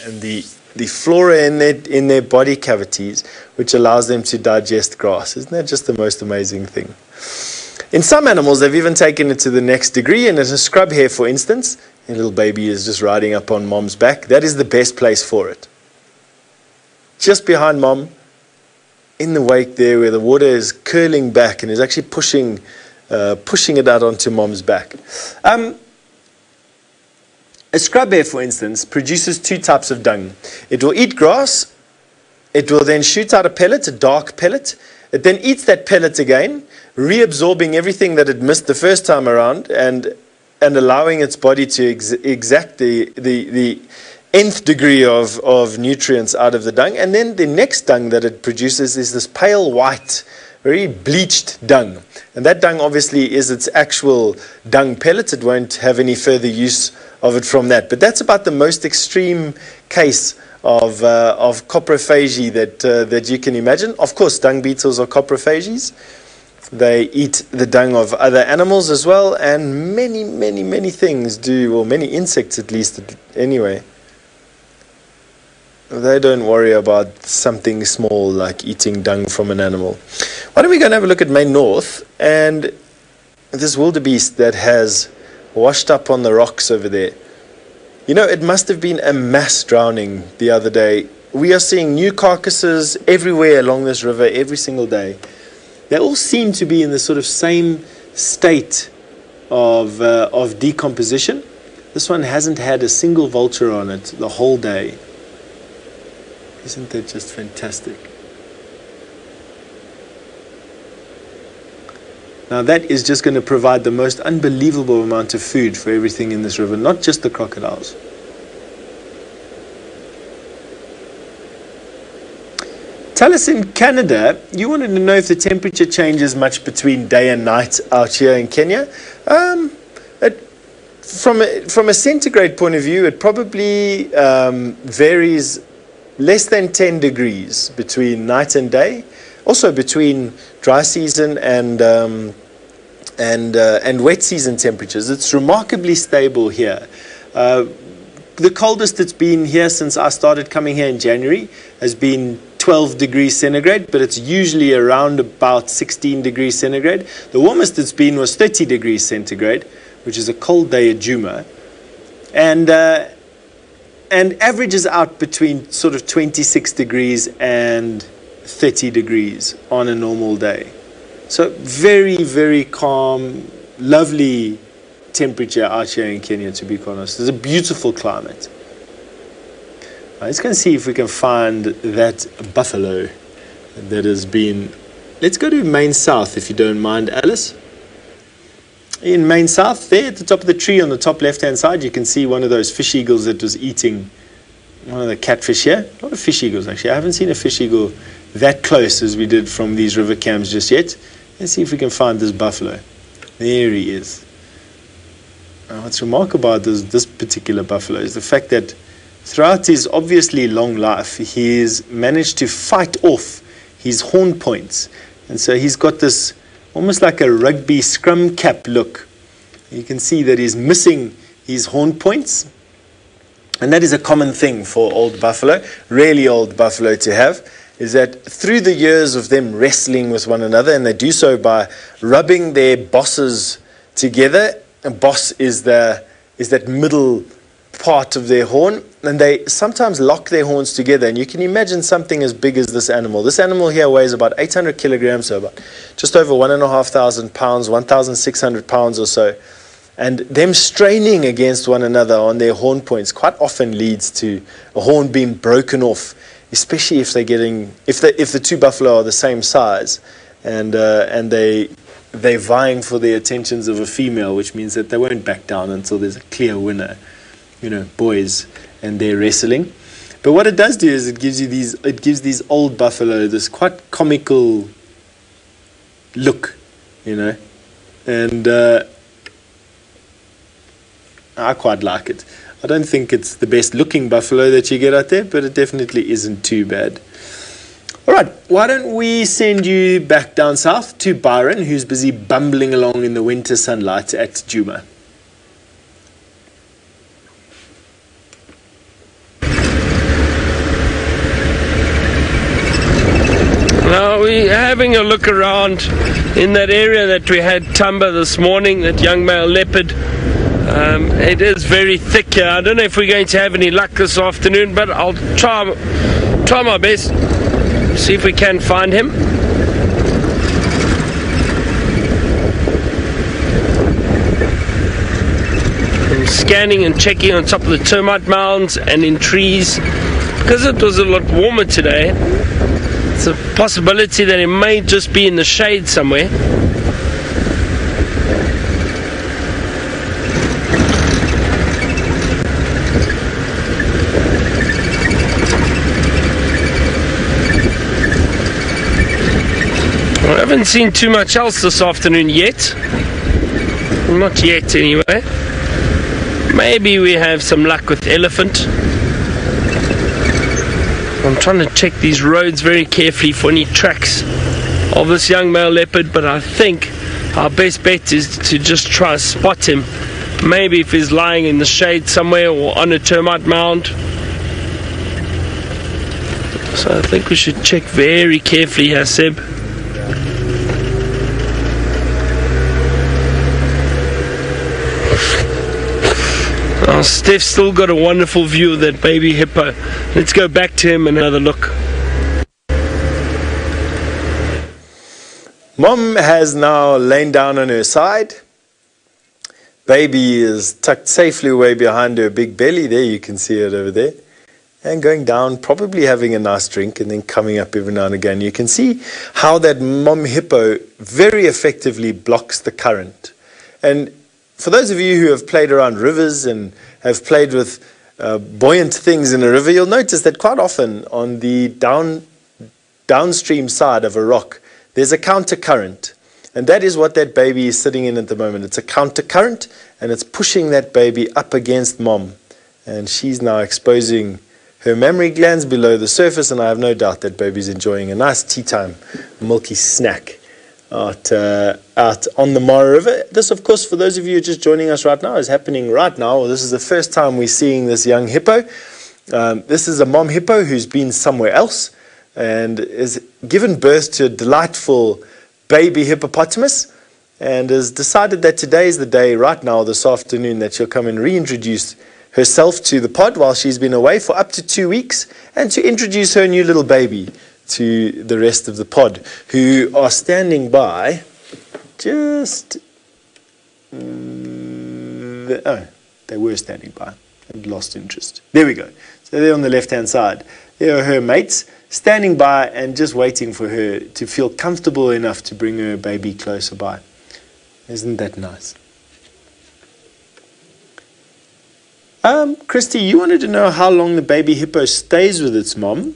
and the flora in their body cavities, which allows them to digest grass. Isn't that just the most amazing thing? In some animals, they've even taken it to the next degree. And as a scrub hare, for instance, a little baby is just riding up on mom's back. That is the best place for it. Just behind mom, in the wake there, where the water is curling back and is actually pushing it out onto mom's back. A scrub hare, for instance, produces two types of dung. It will eat grass. It will then shoot out a pellet, a dark pellet. It then eats that pellet again, reabsorbing everything that it missed the first time around and allowing its body to exact the nth degree of nutrients out of the dung. And then the next dung that it produces is this pale white, very bleached dung. And that dung obviously is its actual dung pellet. It won't have any further use of it from that. But that's about the most extreme case of coprophagy that you can imagine. Of course, dung beetles are coprophages. They eat the dung of other animals as well, and many things do, or many insects at least anyway. They don't worry about something small like eating dung from an animal. Why don't we go and have a look at Main North and this wildebeest that has washed up on the rocks over there. You know, it must have been a mass drowning the other day. We are seeing new carcasses everywhere along this river every single day. They all seem to be in the sort of same state of decomposition. This one hasn't had a single vulture on it the whole day. Isn't that just fantastic? Now that is just going to provide the most unbelievable amount of food for everything in this river, not just the crocodiles. Tell us, in Canada, you wanted to know if the temperature changes much between day and night out here in Kenya. From a centigrade point of view, it probably varies less than 10 degrees between night and day. Also between dry season and wet season temperatures. It's remarkably stable here. The coldest it's been here since I started coming here in January has been 12 degrees centigrade, but it's usually around about 16 degrees centigrade. The warmest it's been was 30 degrees centigrade, which is a cold day at Djuma. And averages out between sort of 26 degrees and 30 degrees on a normal day. So very calm, lovely temperature out here in Kenya, to be honest. It's a beautiful climate. Let's go and see if we can find that buffalo that has been... Let's go to Main South, if you don't mind, Alice. In Main South, there at the top of the tree on the top left-hand side, you can see one of those fish eagles that was eating one of the catfish here. A lot of fish eagles, actually. I haven't seen a fish eagle that close as we did from these river cams just yet. Let's see if we can find this buffalo. There he is. What's remarkable about this particular buffalo is the fact that throughout his obviously long life, he's managed to fight off his horn points. And so he's got this almost like a rugby scrum cap look. You can see that he's missing his horn points. And that is a common thing for old buffalo, really old buffalo to have, is that through the years of them wrestling with one another, and they do so by rubbing their bosses together. A boss is that middle part of their horn, and they sometimes lock their horns together. And you can imagine something as big as this animal. This animal here weighs about 800 kilograms, so about just over 1,500 pounds, 1,600 pounds or so. And them straining against one another on their horn points quite often leads to a horn being broken off, especially if the two buffalo are the same size, and they're vying for the attentions of a female, which means that they won't back down until there's a clear winner. You know, boys and their wrestling. But what it does do is it gives these old buffalo this quite comical look, and I quite like it. I don't think it's the best looking buffalo that you get out there, but it definitely isn't too bad. All right, why don't we send you back down south to Byron, who's busy bumbling along in the winter sunlight at Djuma. Now we're having a look around in that area that we had Tumba this morning, that young male leopard. It is very thick here. I don't know if we're going to have any luck this afternoon, but I'll try my best, see if we can find him. I'm scanning and checking on top of the termite mounds and in trees. Because it was a lot warmer today, it's a possibility that it may just be in the shade somewhere. I haven't seen too much else this afternoon yet. Not yet anyway. Maybe we have some luck with elephant. I'm trying to check these roads very carefully for any tracks of this young male leopard, but I think our best bet is to just try to spot him. Maybe if he's lying in the shade somewhere or on a termite mound. So I think we should check very carefully here, Seb. Oh, Steph's still got a wonderful view of that baby hippo. Let's go back to him and another look. Mom has now lain down on her side. Baby is tucked safely away behind her big belly. There, you can see it over there. And going down, probably having a nice drink, and then coming up every now and again. You can see how that mom hippo very effectively blocks the current. And for those of you who have played around rivers and have played with buoyant things in a river, you'll notice that quite often on the downstream side of a rock, there's a countercurrent. And that is what that baby is sitting in at the moment. It's a countercurrent, and it's pushing that baby up against mom. And she's now exposing her mammary glands below the surface, and I have no doubt that baby's enjoying a nice tea time milky snack out on the Mara River. This, of course, for those of you who are just joining us right now, is happening right now. Well, this is the first time we're seeing this young hippo. This is a mom hippo who's been somewhere else and has given birth to a delightful baby hippopotamus, and has decided that today is the day, right now, this afternoon, that she'll come and reintroduce herself to the pod while she's been away for up to 2 weeks, and to introduce her new little baby to the rest of the pod, who are standing by just... they were standing by and lost interest. There we go. So they're on the left-hand side. There are her mates standing by and just waiting for her to feel comfortable enough to bring her baby closer by. Isn't that nice? Christy, you wanted to know how long the baby hippo stays with its mom.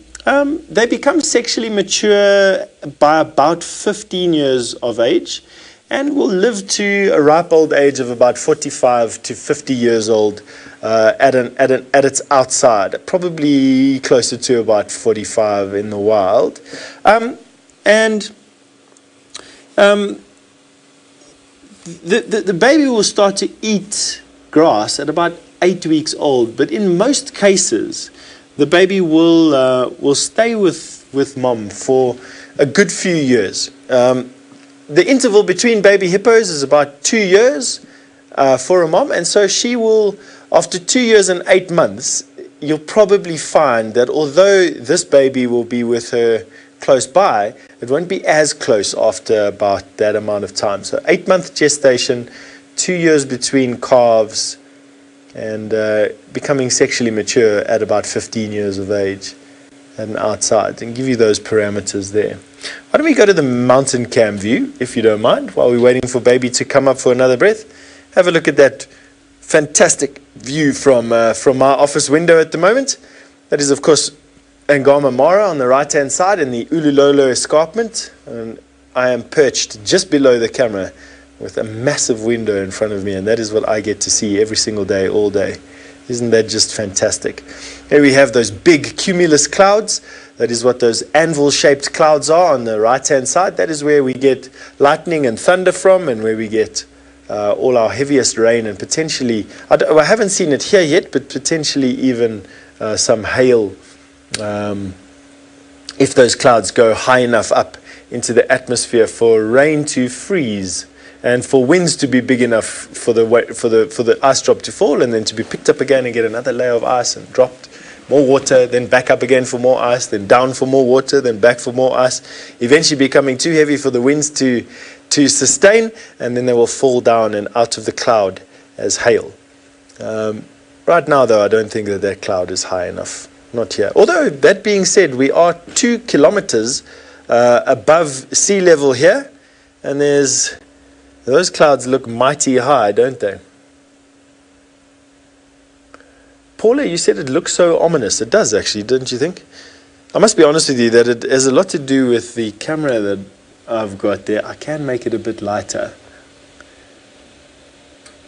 They become sexually mature by about 15 years of age, and will live to a ripe old age of about 45 to 50 years old at its outside, probably closer to about 45 in the wild. The baby will start to eat grass at about 8 weeks old, but in most cases, the baby will stay with mom for a good few years. The interval between baby hippos is about 2 years for a mom, and so she will, after 2 years and 8 months, you'll probably find that although this baby will be with her close by, it won't be as close after about that amount of time. So 8-month gestation, 2 years between calves, and becoming sexually mature at about 15 years of age and outside, and give you those parameters there. Why don't we go to the mountain cam view, if you don't mind, while we're waiting for baby to come up for another breath. Have a look at that fantastic view from my office window at the moment. That is, of course, Angama Mara on the right-hand side in the Ululolo escarpment. And I am perched just below the camera with a massive window in front of me, and that is what I get to see every single day, all day. Isn't that just fantastic? Here we have those big cumulus clouds. That is what those anvil-shaped clouds are on the right-hand side. That is where we get lightning and thunder from, and where we get all our heaviest rain, and potentially, I haven't seen it here yet, but potentially even some hail if those clouds go high enough up into the atmosphere for rain to freeze and for winds to be big enough for the ice drop to fall and then to be picked up again and get another layer of ice and dropped. More water, then back up again for more ice, then down for more water, then back for more ice, eventually becoming too heavy for the winds to sustain, and then they will fall down and out of the cloud as hail. Right now, though, I don't think that cloud is high enough. Not here. Although, that being said, we are 2 kilometers above sea level here, and those clouds look mighty high, don't they? Paula, you said it looks so ominous. It does, actually, don't you think? I must be honest with you that it has a lot to do with the camera that I've got there. I can make it a bit lighter.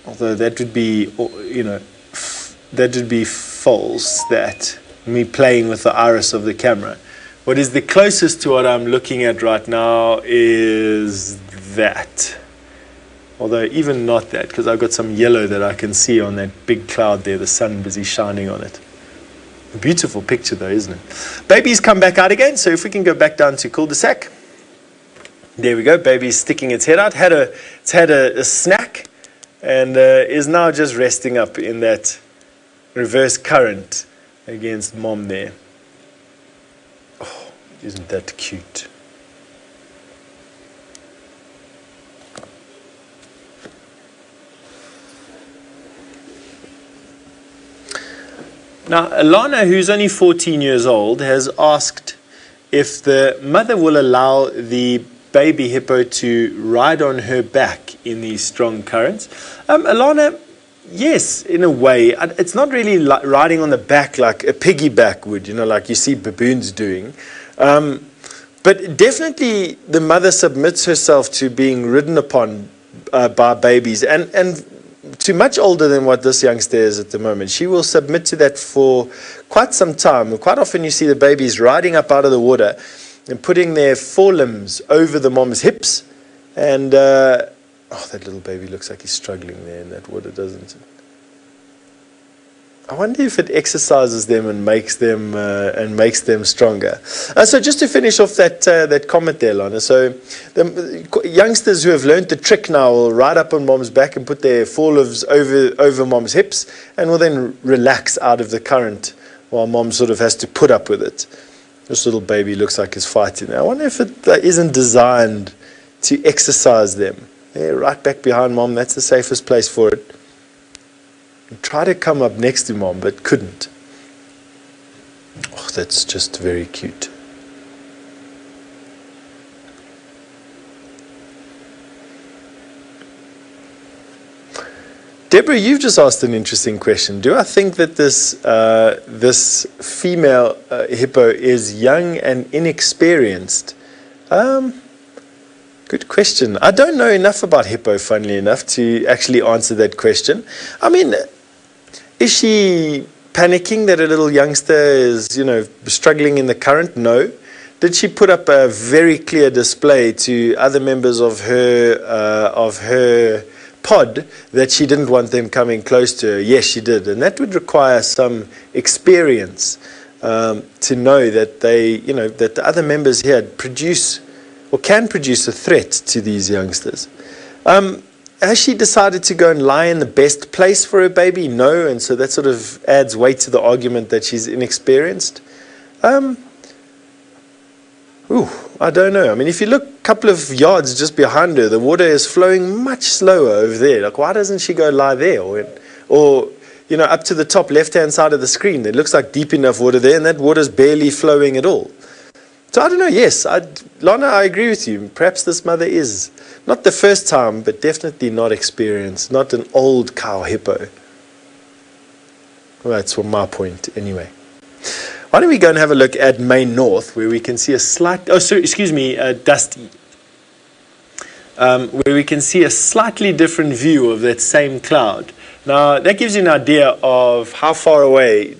Although that would be, that would be false, that me playing with the iris of the camera. What is the closest to what I'm looking at right now is that. Although even not that, because I've got some yellow that I can see on that big cloud there, the sun busy shining on it. A beautiful picture though, isn't it? Baby's come back out again, so if we can go back down to cul-de-sac. There we go, baby's sticking its head out. It's had a snack and is now just resting up in that reverse current against mom there. Oh, isn't that cute? Now, Alana, who's only 14 years old, has asked if the mother will allow the baby hippo to ride on her back in these strong currents. Alana, yes, in a way. It's not really like riding on the back like a piggyback would, like you see baboons doing. But definitely the mother submits herself to being ridden upon by babies. And too much older than what this youngster is at the moment. She will submit to that for quite some time. Quite often you see the babies riding up out of the water and putting their forelimbs over the mom's hips. And, that little baby looks like he's struggling there in that water, doesn't it? I wonder if it exercises them and makes them stronger. So just to finish off that comment there, Lana. So the youngsters who have learned the trick now will ride up on mom's back and put their forelimbs over mom's hips and will then relax out of the current while mom sort of has to put up with it. This little baby looks like he's fighting. I wonder if it isn't designed to exercise them. Yeah, right back behind mom. That's the safest place for it. Try to come up next to mom, but couldn't. Oh, that's just very cute. Deborah, you've just asked an interesting question. Do I think that this female hippo is young and inexperienced? Good question. I don't know enough about hippo, funnily enough, to actually answer that question. I mean, is she panicking that a little youngster is, struggling in the current? No. Did she put up a very clear display to other members of her pod that she didn't want them coming close to her? Yes, she did. And that would require some experience to know that that the other members here can produce a threat to these youngsters. Has she decided to go and lie in the best place for her baby? No, and so that sort of adds weight to the argument that she's inexperienced. I don't know. I mean, if you look a couple of yards just behind her, the water is flowing much slower over there. Like, why doesn't she go lie there? Or up to the top left-hand side of the screen, it looks like deep enough water there, and that water's barely flowing at all. So I don't know, yes, Lana, I agree with you. Perhaps this mother is not the first time, but definitely not experienced, not an old cow hippo. Well, that's from my point, anyway. Why don't we go and have a look at Main North, where we can see a slight, Dusty, where we can see a slightly different view of that same cloud. Now, that gives you an idea of how far away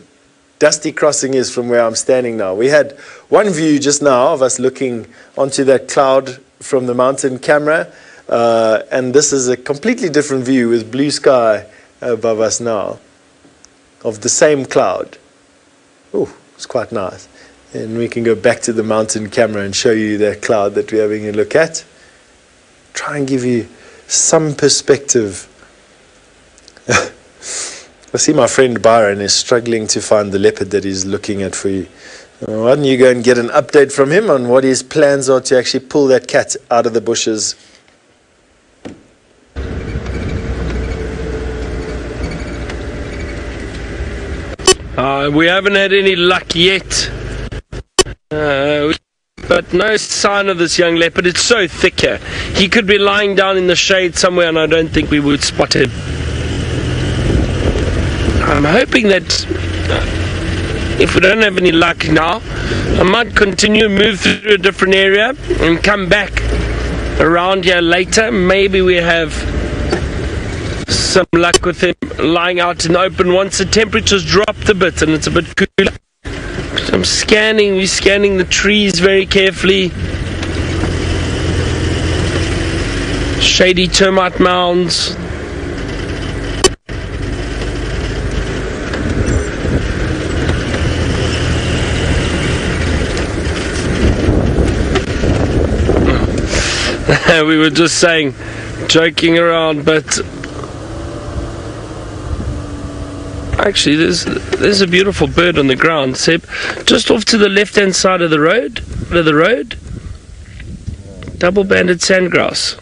Dusty Crossing is from where I'm standing now. We had one view just now of us looking onto that cloud from the mountain camera, and this is a completely different view with blue sky above us now of the same cloud. Oh, it's quite nice. And we can go back to the mountain camera and show you that cloud that we're having a look at. Try and give you some perspective. I see my friend Byron is struggling to find the leopard that he's looking at for you. Why don't you go and get an update from him on what his plans are to actually pull that cat out of the bushes. We haven't had any luck yet, but no sign of this young leopard. It's so thick here. He could be lying down in the shade somewhere, and I don't think we would spot him. I'm hoping that if we don't have any luck now, I might continue, move through a different area and come back around here later. Maybe we have some luck with him lying out in the open once the temperatures dropped a bit and it's a bit cooler. We're scanning the trees very carefully. Shady termite mounds. We were just saying, joking around, but actually there's a beautiful bird on the ground, Seb, just off to the left-hand side of the road. Double-banded sandgrouse.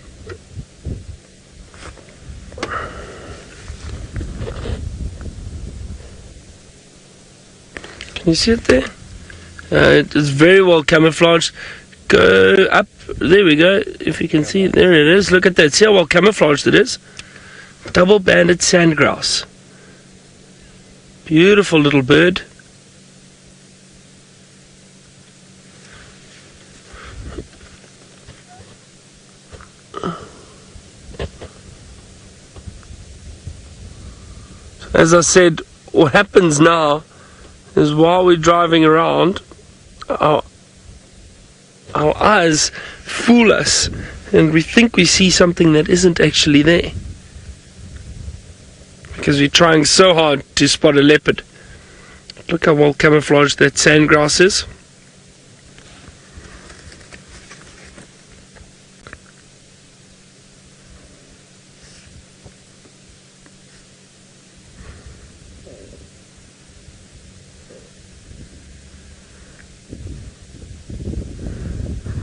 Can you see it there? It is very well camouflaged. Go up, there we go, if you can see it, there it is. Look at that, see how well camouflaged it is? Double-banded sandgrouse. Beautiful little bird. As I said, what happens now is while we're driving around, our eyes fool us and we think we see something that isn't actually there, because we're trying so hard to spot a leopard. Look how well camouflaged that sandgrass is.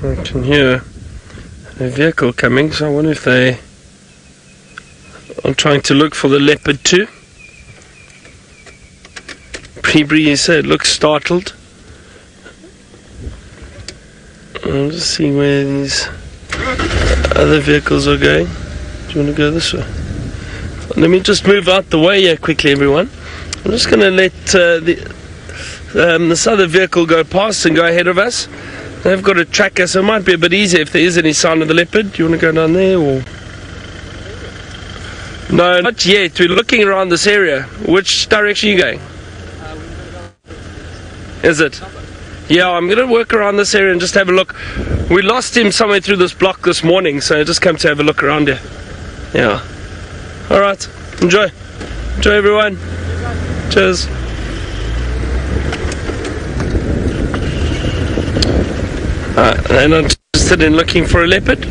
I can hear a vehicle coming, so I wonder if they are trying to look for the leopard too. Pre-Bree said it looks startled. I'm just seeing where these other vehicles are going. Do you want to go this way? Let me just move out the way here quickly, everyone. I'm just going to let this other vehicle go past and go ahead of us. They've got a tracker, so it might be a bit easier if there is any sign of the leopard. Do you want to go down there or? No, not yet. We're looking around this area. Which direction are you going? Is it? Yeah, I'm going to work around this area and just have a look. We lost him somewhere through this block this morning, so I just come to have a look around here. Yeah. Alright. Enjoy. Enjoy, everyone. Cheers. And I'm interested in looking for a leopard.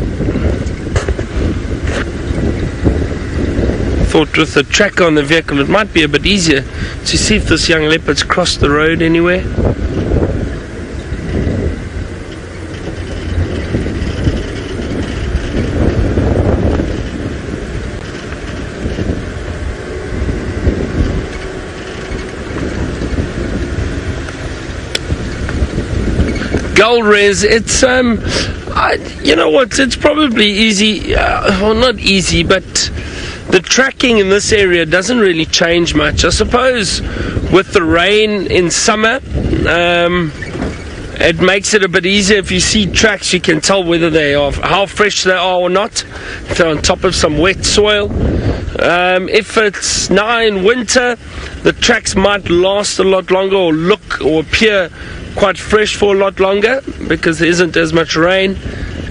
Thought with the tracker on the vehicle it might be a bit easier to see if this young leopard's crossed the road anywhere. Gold res, it's you know what, it's probably easy, well, not easy, but the tracking in this area doesn't really change much. I suppose with the rain in summer, it makes it a bit easier. If you see tracks, you can tell whether they are, how fresh they are or not, if they're on top of some wet soil. If it's now in winter, the tracks might last a lot longer, or look or appear quite fresh for a lot longer, because there isn't as much rain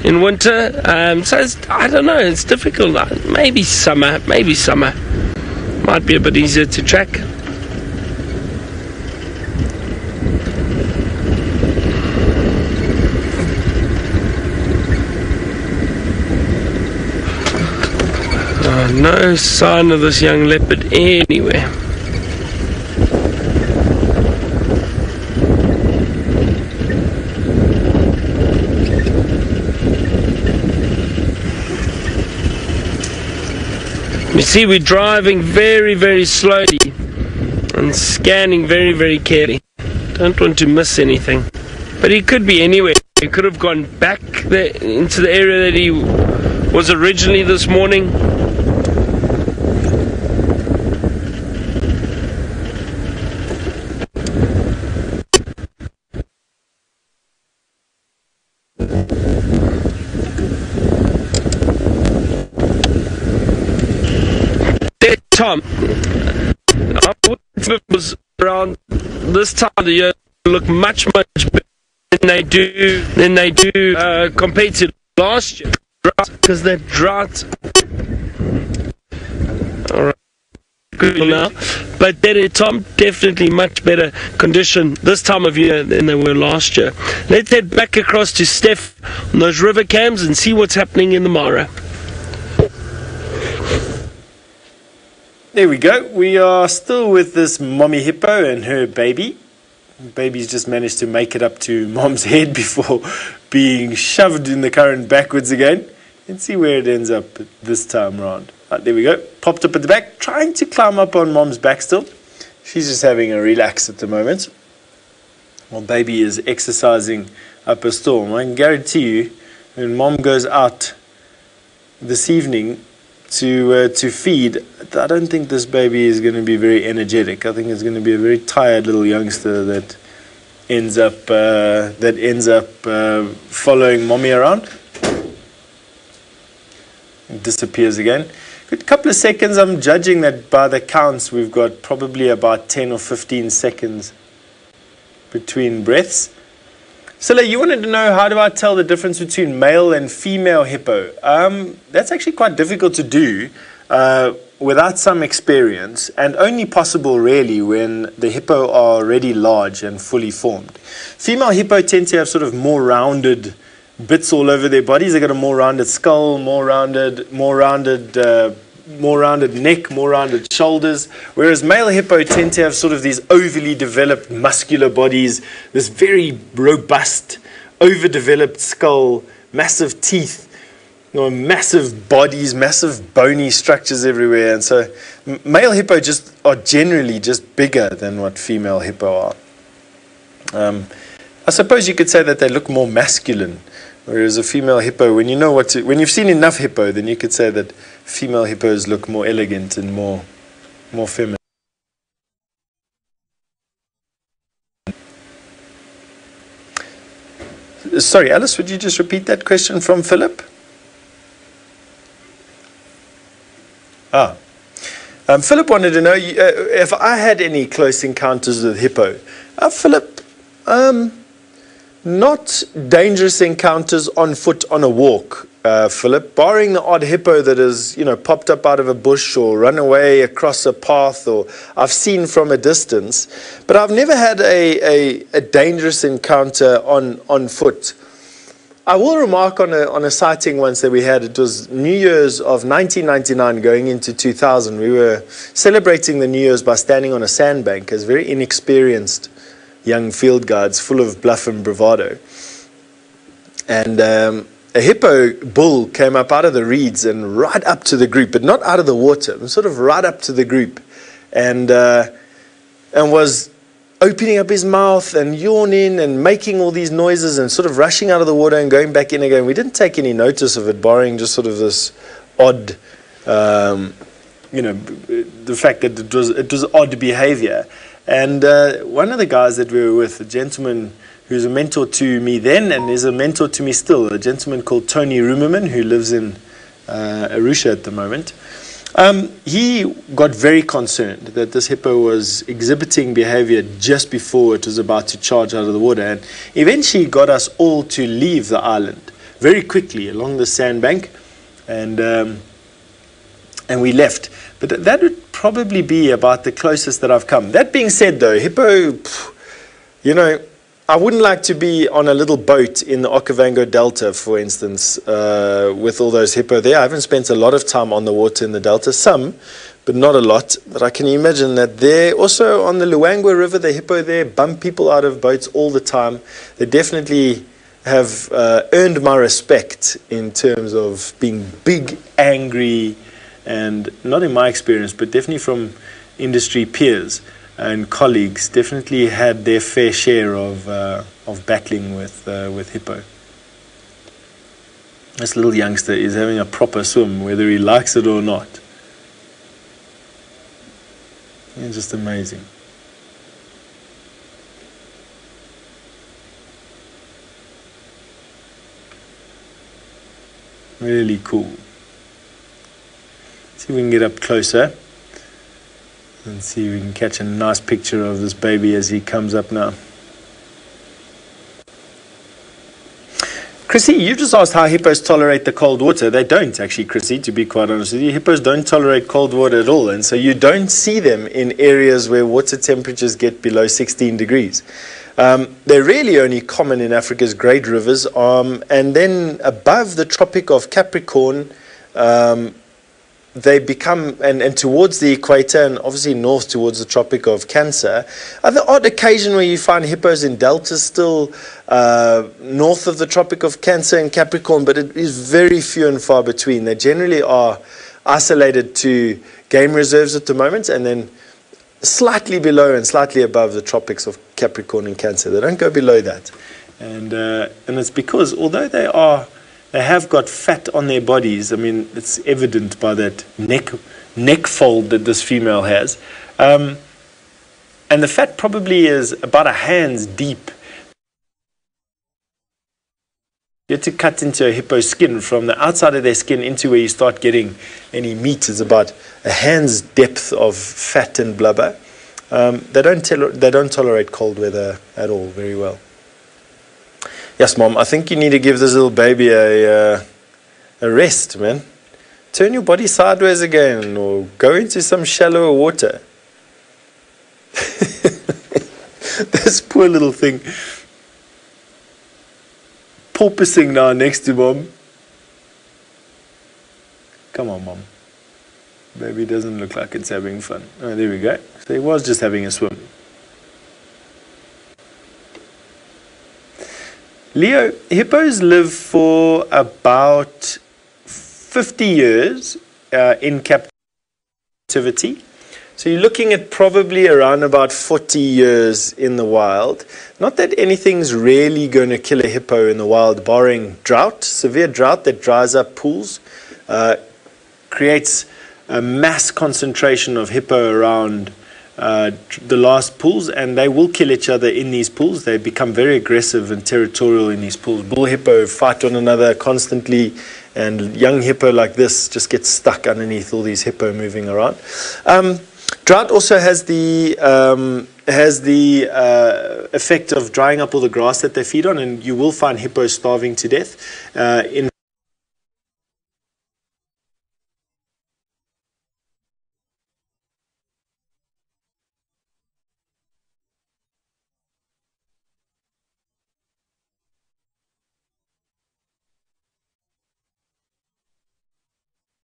in winter. So I don't know, it's difficult. Maybe summer might be a bit easier to track. No sign of this young leopard anywhere. You see, we're driving very, very slowly and scanning very, very carefully. Don't want to miss anything. But he could be anywhere. He could have gone back there into the area that he was originally this morning. Tom, if it was around this time of the year, look much better than they do compared to last year, because they're drought. All right, good now, but then Tom, definitely much better condition this time of year than they were last year. Let's head back across to Steph on those river cams and see what's happening in the Mara. There we go. We are still with this mommy hippo and her baby. Baby's just managed to make it up to mom's head before being shoved in the current backwards again. Let's see where it ends up this time round. Right, there we go. Popped up at the back, trying to climb up on mom's back still. She's just having a relax at the moment, while baby is exercising up a storm. I can guarantee you, when mom goes out this evening to feed, I don't think this baby is going to be very energetic. I think it's going to be a very tired little youngster that ends up following mommy around. It disappears again. Good couple of seconds. I'm judging that by the counts we've got probably about 10 or 15 seconds between breaths. Silla, you wanted to know, how do I tell the difference between male and female hippo? That's actually quite difficult to do without some experience, and only possible really when the hippo are already large and fully formed. Female hippo tend to have sort of more rounded bits all over their bodies. They've got a more rounded skull, more rounded neck, more rounded shoulders, whereas male hippo tend to have sort of these overly developed muscular bodies, this very robust, overdeveloped skull, massive teeth, massive bodies, massive bony structures everywhere. And so male hippo are generally just bigger than what female hippo are. I suppose you could say that they look more masculine, whereas a female hippo, when you've seen enough hippo, then you could say that female hippos look more elegant and more feminine. Sorry, Alice, would you just repeat that question from Philip? Philip wanted to know if I had any close encounters with hippo. Philip, not dangerous encounters on foot on a walk, Philip, barring the odd hippo that has, popped up out of a bush or run away across a path, or I've seen from a distance. But I've never had a dangerous encounter on foot. I will remark on a sighting once that we had. It was New Year's of 1999 going into 2000. We were celebrating the New Year's by standing on a sandbank as very inexperienced young field guides full of bluff and bravado. And a hippo bull came up out of the reeds and right up to the group, but not out of the water, sort of right up to the group, and was opening up his mouth and yawning and making all these noises and sort of rushing out of the water and going back in again. We didn't take any notice of it, barring just sort of this odd the fact that it was odd behavior. And one of the guys that we were with, a gentleman who's a mentor to me then and is a mentor to me still, a gentleman called Tony Rumerman, who lives in Arusha at the moment. He got very concerned that this hippo was exhibiting behavior just before it was about to charge out of the water, and eventually got us all to leave the island very quickly along the sandbank, and we left. But that would probably be about the closest that I've come. That being said, though, hippo, I wouldn't like to be on a little boat in the Okavango Delta, for instance, with all those hippo there. I haven't spent a lot of time on the water in the Delta, some, but not a lot. But I can imagine that there, also on the Luangwa River, the hippo there bump people out of boats all the time. They definitely have earned my respect in terms of being big, angry, and not in my experience, but definitely from industry peers and colleagues, definitely had their fair share of battling with hippo. This little youngster is having a proper swim, whether he likes it or not. It's just amazing. Really cool. See if we can get up closer and see if we can catch a nice picture of this baby as he comes up now. Chrissy, you just asked how hippos tolerate the cold water. They don't actually, Chrissy, to be quite honest with you. Hippos don't tolerate cold water at all, and so you don't see them in areas where water temperatures get below 16 degrees. They're really only common in Africa's great rivers, and then above the Tropic of Capricorn, they become, and towards the equator, and obviously north towards the Tropic of Cancer. The odd occasion where you find hippos in deltas still north of the Tropic of Cancer and Capricorn, but it is very few and far between. They generally are isolated to game reserves at the moment, and then slightly below and slightly above the Tropics of Capricorn and Cancer. They don't go below that. And it's because although they have got fat on their bodies. I mean, it's evident by that neck fold that this female has. And the fat probably is about a hand's deep. You have to cut into a hippo's skin from the outside of their skin into where you start getting any meat is about a hand's depth of fat and blubber. They don't tolerate cold weather at all very well. Yes, Mom, I think you need to give this little baby a rest, man. Turn your body sideways again or go into some shallower water. This poor little thing porpoising now next to Mom. Come on, Mom. Baby doesn't look like it's having fun. Oh, there we go. So he was just having a swim. Leo, hippos live for about 50 years in captivity. So you're looking at probably around about 40 years in the wild. Not that anything's really going to kill a hippo in the wild, barring drought, severe drought that dries up pools, creates a mass concentration of hippo around the last pools, and they will kill each other in these pools. They become very aggressive and territorial in these pools. Bull hippo fight one another constantly, and young hippo like this just gets stuck underneath all these hippo moving around. Drought also has the effect of drying up all the grass that they feed on, and you will find hippos starving to death. In